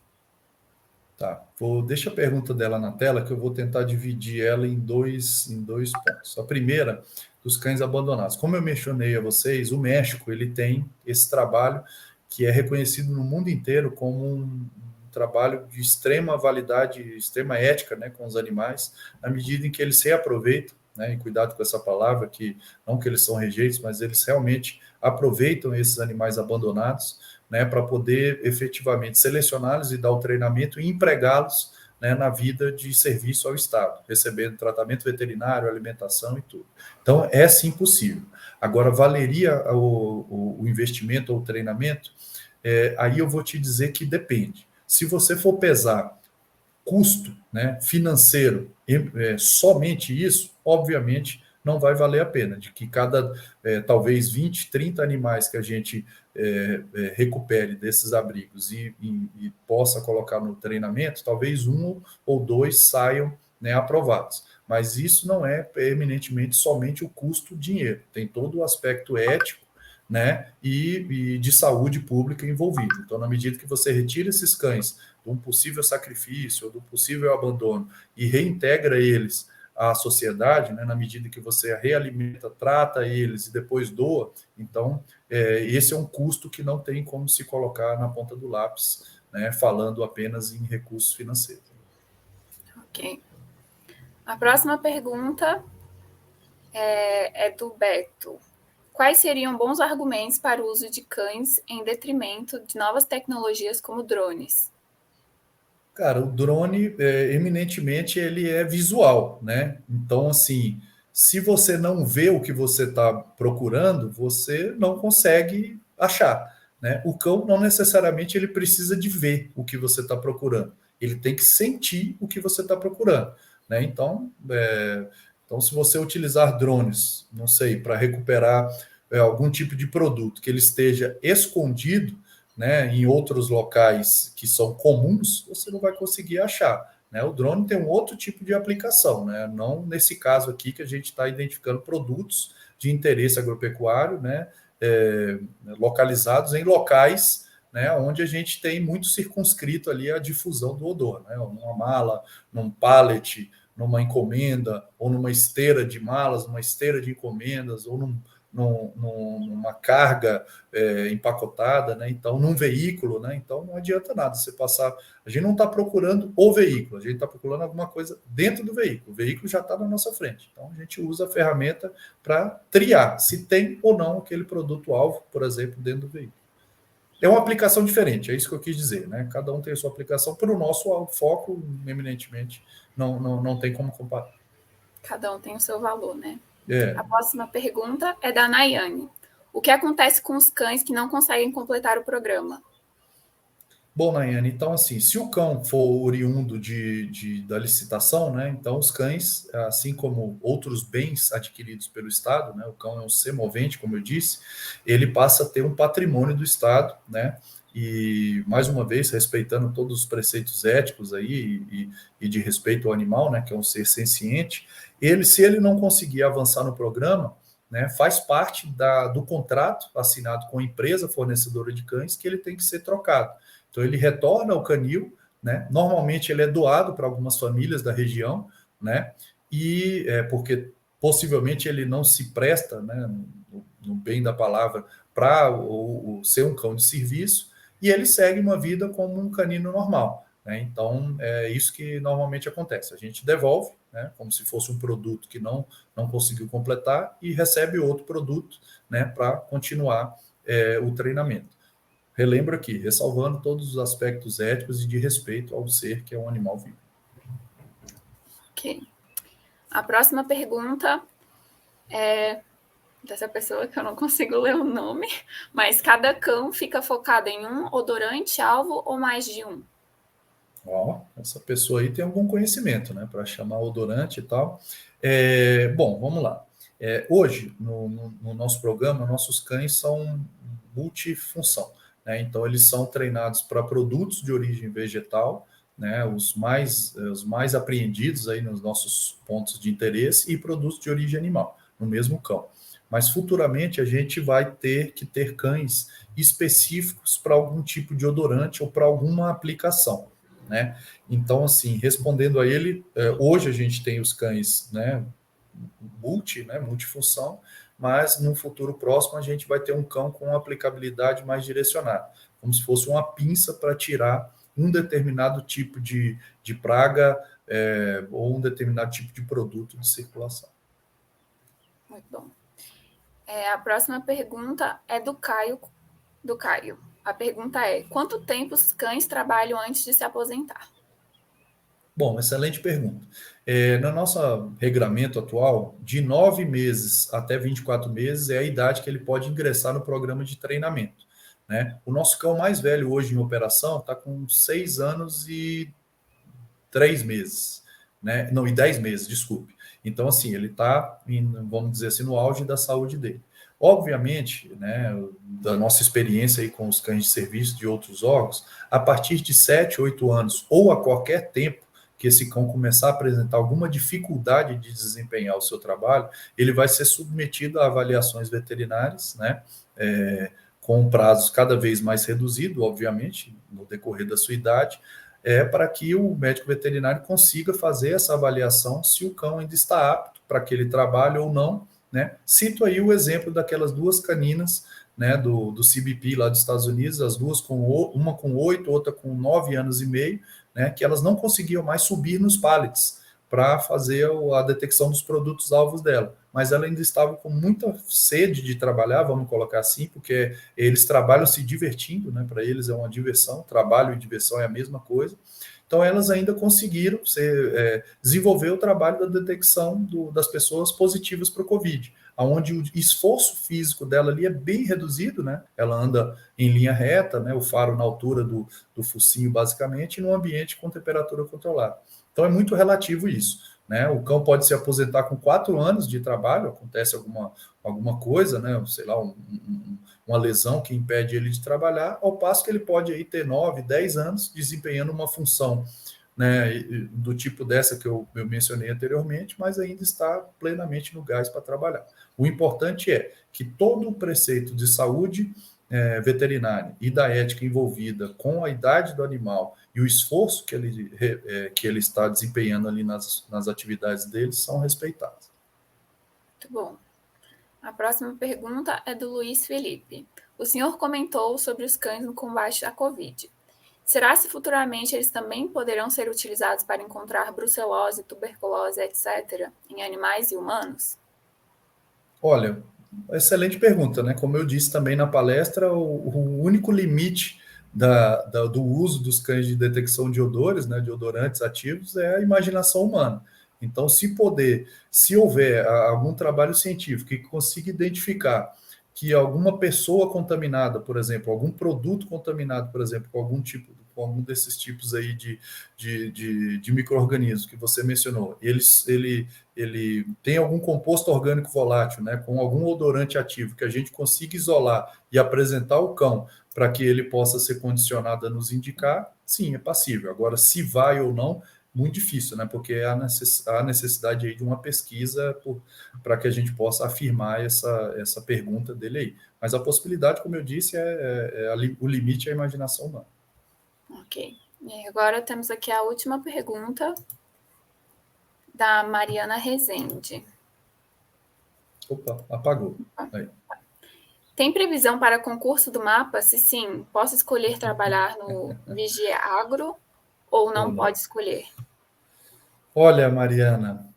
Tá, deixa a pergunta dela na tela que eu vou tentar dividir ela em dois pontos. A primeira, dos cães abandonados. Como eu mencionei a vocês, o México ele tem esse trabalho que é reconhecido no mundo inteiro como um trabalho de extrema validade, extrema ética, né, com os animais, na medida em que eles se aproveitam, né, e cuidado com essa palavra, que não que eles são rejeitos, mas eles realmente aproveitam esses animais abandonados, né, para poder efetivamente selecioná-los e dar o treinamento e empregá-los, né, na vida de serviço ao Estado, recebendo tratamento veterinário, alimentação e tudo. Então, é sim possível. Agora, valeria o investimento ou o treinamento? Aí eu vou te dizer que depende. Se você for pesar custo, né, financeiro, somente isso, obviamente não vai valer a pena, de que cada, talvez 20, 30 animais que a gente recupere desses abrigos e possa colocar no treinamento, talvez um ou dois saiam, né, aprovados. Mas isso não é eminentemente somente o custo dinheiro, tem todo o aspecto ético, né, e de saúde pública envolvido. Então, na medida que você retira esses cães de um possível sacrifício, ou do possível abandono, e reintegra eles à sociedade, né, na medida que você realimenta, trata eles e depois doa, então esse é um custo que não tem como se colocar na ponta do lápis, né, falando apenas em recursos financeiros. Ok. A próxima pergunta é do Beto. Quais seriam bons argumentos para o uso de cães em detrimento de novas tecnologias como drones? Cara, o drone, eminentemente, ele é visual, né? Então, assim, se você não vê o que você está procurando, você não consegue achar, né? O cão, não necessariamente, ele precisa de ver o que você está procurando. Ele tem que sentir o que você está procurando, né? Então, se você utilizar drones, não sei, para recuperar algum tipo de produto que ele esteja escondido, né, em outros locais que são comuns, você não vai conseguir achar, né? O drone tem um outro tipo de aplicação, né? Não nesse caso aqui que a gente está identificando produtos de interesse agropecuário, né, localizados em locais, né, onde a gente tem muito circunscrito ali a difusão do odor, né? Numa mala, num pallet, numa encomenda, ou numa esteira de malas, numa esteira de encomendas, ou numa carga empacotada, né? Então, num veículo, né? Então, não adianta nada você passar. A gente não está procurando o veículo, a gente está procurando alguma coisa dentro do veículo. O veículo já está na nossa frente. Então, a gente usa a ferramenta para triar se tem ou não aquele produto-alvo, por exemplo, dentro do veículo. É uma aplicação diferente, é isso que eu quis dizer, né? Cada um tem a sua aplicação. Para o nosso foco, eminentemente, não tem como comparar. Cada um tem o seu valor, né? É. A próxima pergunta é da Nayane. O que acontece com os cães que não conseguem completar o programa? Bom, Nayane, então assim, se o cão for oriundo da licitação, né, então os cães, assim como outros bens adquiridos pelo Estado, né, o cão é um ser movente, como eu disse, ele passa a ter um patrimônio do Estado, né, e mais uma vez, respeitando todos os preceitos éticos aí e de respeito ao animal, né, que é um ser senciente, se ele não conseguir avançar no programa, né, faz parte do contrato assinado com a empresa fornecedora de cães que ele tem que ser trocado. Então, ele retorna ao canil, né, normalmente ele é doado para algumas famílias da região, né, e porque possivelmente ele não se presta, né, no bem da palavra, para ser um cão de serviço, e ele segue uma vida como um canino normal. Né? Então, é isso que normalmente acontece. A gente devolve, né, como se fosse um produto que não conseguiu completar, e recebe outro produto, né, para continuar o treinamento. Relembro aqui, ressalvando todos os aspectos éticos e de respeito ao ser que é um animal vivo. Ok. A próxima pergunta é dessa pessoa que eu não consigo ler o nome, mas cada cão fica focado em um odorante, alvo ou mais de um? Essa pessoa aí tem algum conhecimento, né, para chamar odorante e tal. Bom, vamos lá. Hoje, no nosso programa, nossos cães são multifunção, né? Então, eles são treinados para produtos de origem vegetal, né, os mais apreendidos aí nos nossos pontos de interesse, e produtos de origem animal, no mesmo cão. Mas futuramente a gente vai ter que ter cães específicos para algum tipo de odorante ou para alguma aplicação. Né? Então, assim, respondendo a ele, hoje a gente tem os cães, né, multifunção, mas no futuro próximo a gente vai ter um cão com uma aplicabilidade mais direcionada, como se fosse uma pinça para tirar um determinado tipo de praga ou um determinado tipo de produto de circulação. Muito bom. A próxima pergunta é do Caio. A pergunta é: quanto tempo os cães trabalham antes de se aposentar? Bom, excelente pergunta. No nosso regramento atual, de 9 meses até 24 meses é a idade que ele pode ingressar no programa de treinamento. Né? O nosso cão mais velho hoje em operação está com 6 anos e 3 meses. Né? Não, e 10 meses, desculpe. Então, assim, ele está, vamos dizer assim, no auge da saúde dele. Obviamente, né, da nossa experiência aí com os cães de serviço de outros órgãos, a partir de 7, 8 anos ou a qualquer tempo que esse cão começar a apresentar alguma dificuldade de desempenhar o seu trabalho, ele vai ser submetido a avaliações veterinárias, né, com prazos cada vez mais reduzidos, obviamente, no decorrer da sua idade, para que o médico veterinário consiga fazer essa avaliação se o cão ainda está apto para aquele trabalho ou não. Né? Cito aí o exemplo daquelas 2 caninas, né, do CBP lá dos Estados Unidos, as duas, uma com 8, outra com 9 anos e meio, né, que elas não conseguiam mais subir nos pallets para fazer a detecção dos produtos alvos dela. Mas ela ainda estava com muita sede de trabalhar, vamos colocar assim, porque eles trabalham se divertindo, né, para eles é uma diversão, trabalho e diversão é a mesma coisa. Então, elas ainda conseguiram desenvolver o trabalho da detecção das pessoas positivas para o Covid, onde o esforço físico dela ali é bem reduzido, né? Ela anda em linha reta, né? O faro na altura do focinho, basicamente, e num ambiente com temperatura controlada. Então, é muito relativo isso. Né? O cão pode se aposentar com 4 anos de trabalho, acontece alguma coisa, né? Sei lá, uma lesão que impede ele de trabalhar, ao passo que ele pode aí ter 9, 10 anos desempenhando uma função, né, do tipo dessa que eu mencionei anteriormente, mas ainda está plenamente no gás para trabalhar. O importante é que todo o preceito de saúde veterinária e da ética envolvida com a idade do animal e o esforço que ele está desempenhando ali nas atividades dele são respeitados. Muito bom. A próxima pergunta é do Luiz Felipe. O senhor comentou sobre os cães no combate à Covid. Será se futuramente eles também poderão ser utilizados para encontrar brucelose, tuberculose, etc., em animais e humanos? Olha, excelente pergunta, né? Como eu disse também na palestra, o único limite do uso dos cães de detecção de odores, né, de odorantes ativos, é a imaginação humana. Então, se houver algum trabalho científico que consiga identificar que alguma pessoa contaminada, por exemplo, algum produto contaminado, por exemplo, com algum desses tipos aí de micro-organismos que você mencionou, ele tem algum composto orgânico volátil, né, com algum odorante ativo que a gente consiga isolar e apresentar ao cão para que ele possa ser condicionado a nos indicar, sim, é passível. Agora, se vai ou não, muito difícil, né? Porque há necessidade aí de uma pesquisa para que a gente possa afirmar essa pergunta dele aí. Mas a possibilidade, como eu disse, o limite é a imaginação humana. Ok. E agora temos aqui a última pergunta da Mariana Rezende. Opa, apagou. Aí. Tem previsão para concurso do mapa? Se sim, posso escolher trabalhar no Vigia Agro ou não pode escolher? Olha, Mariana,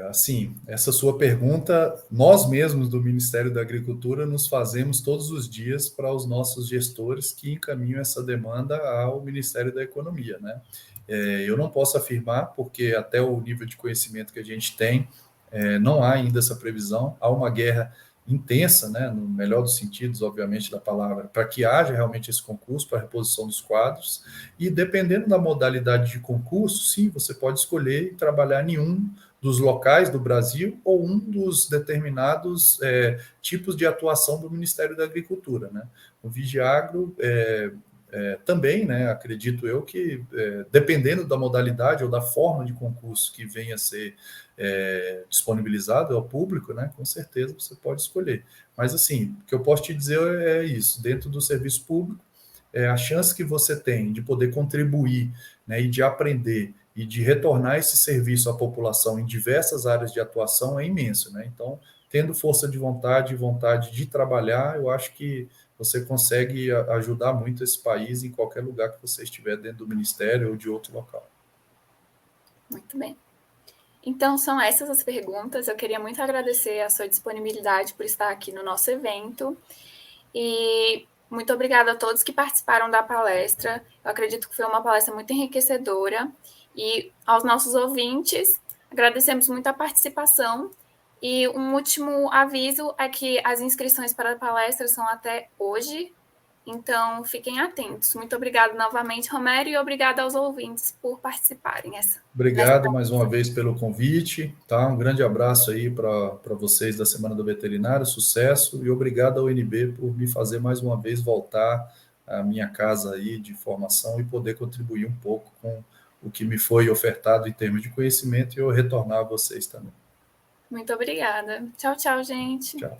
assim, essa sua pergunta, nós mesmos do Ministério da Agricultura nos fazemos todos os dias para os nossos gestores que encaminham essa demanda ao Ministério da Economia, né? Eu não posso afirmar, porque até o nível de conhecimento que a gente tem, não há ainda essa previsão, há uma guerra intensa, né, no melhor dos sentidos, obviamente, da palavra, para que haja realmente esse concurso para a reposição dos quadros, e dependendo da modalidade de concurso, sim, você pode escolher trabalhar em um dos locais do Brasil ou um dos determinados tipos de atuação do Ministério da Agricultura, né? O Vigiagro também, né, acredito eu que, dependendo da modalidade ou da forma de concurso que venha a ser disponibilizado ao público, né, com certeza você pode escolher. Mas, assim, o que eu posso te dizer é isso, dentro do serviço público, a chance que você tem de poder contribuir, né, e de aprender e de retornar esse serviço à população em diversas áreas de atuação é imenso, né? Então, tendo força de vontade e vontade de trabalhar, eu acho que você consegue ajudar muito esse país em qualquer lugar que você estiver dentro do ministério ou de outro local. Muito bem. Então, são essas as perguntas. Eu queria muito agradecer a sua disponibilidade por estar aqui no nosso evento. E muito obrigada a todos que participaram da palestra. Eu acredito que foi uma palestra muito enriquecedora. E aos nossos ouvintes, agradecemos muito a participação. E um último aviso é que as inscrições para a palestra são até hoje, então fiquem atentos. Muito obrigada novamente, Romero, e obrigada aos ouvintes por participarem. Obrigado mais uma vez pelo convite, tá? Um grande abraço aí para vocês da Semana do Veterinário, sucesso, e obrigado ao UNB por me fazer mais uma vez voltar à minha casa aí de formação e poder contribuir um pouco com o que me foi ofertado em termos de conhecimento e eu retornar a vocês também. Muito obrigada. Tchau, tchau, gente. Tchau.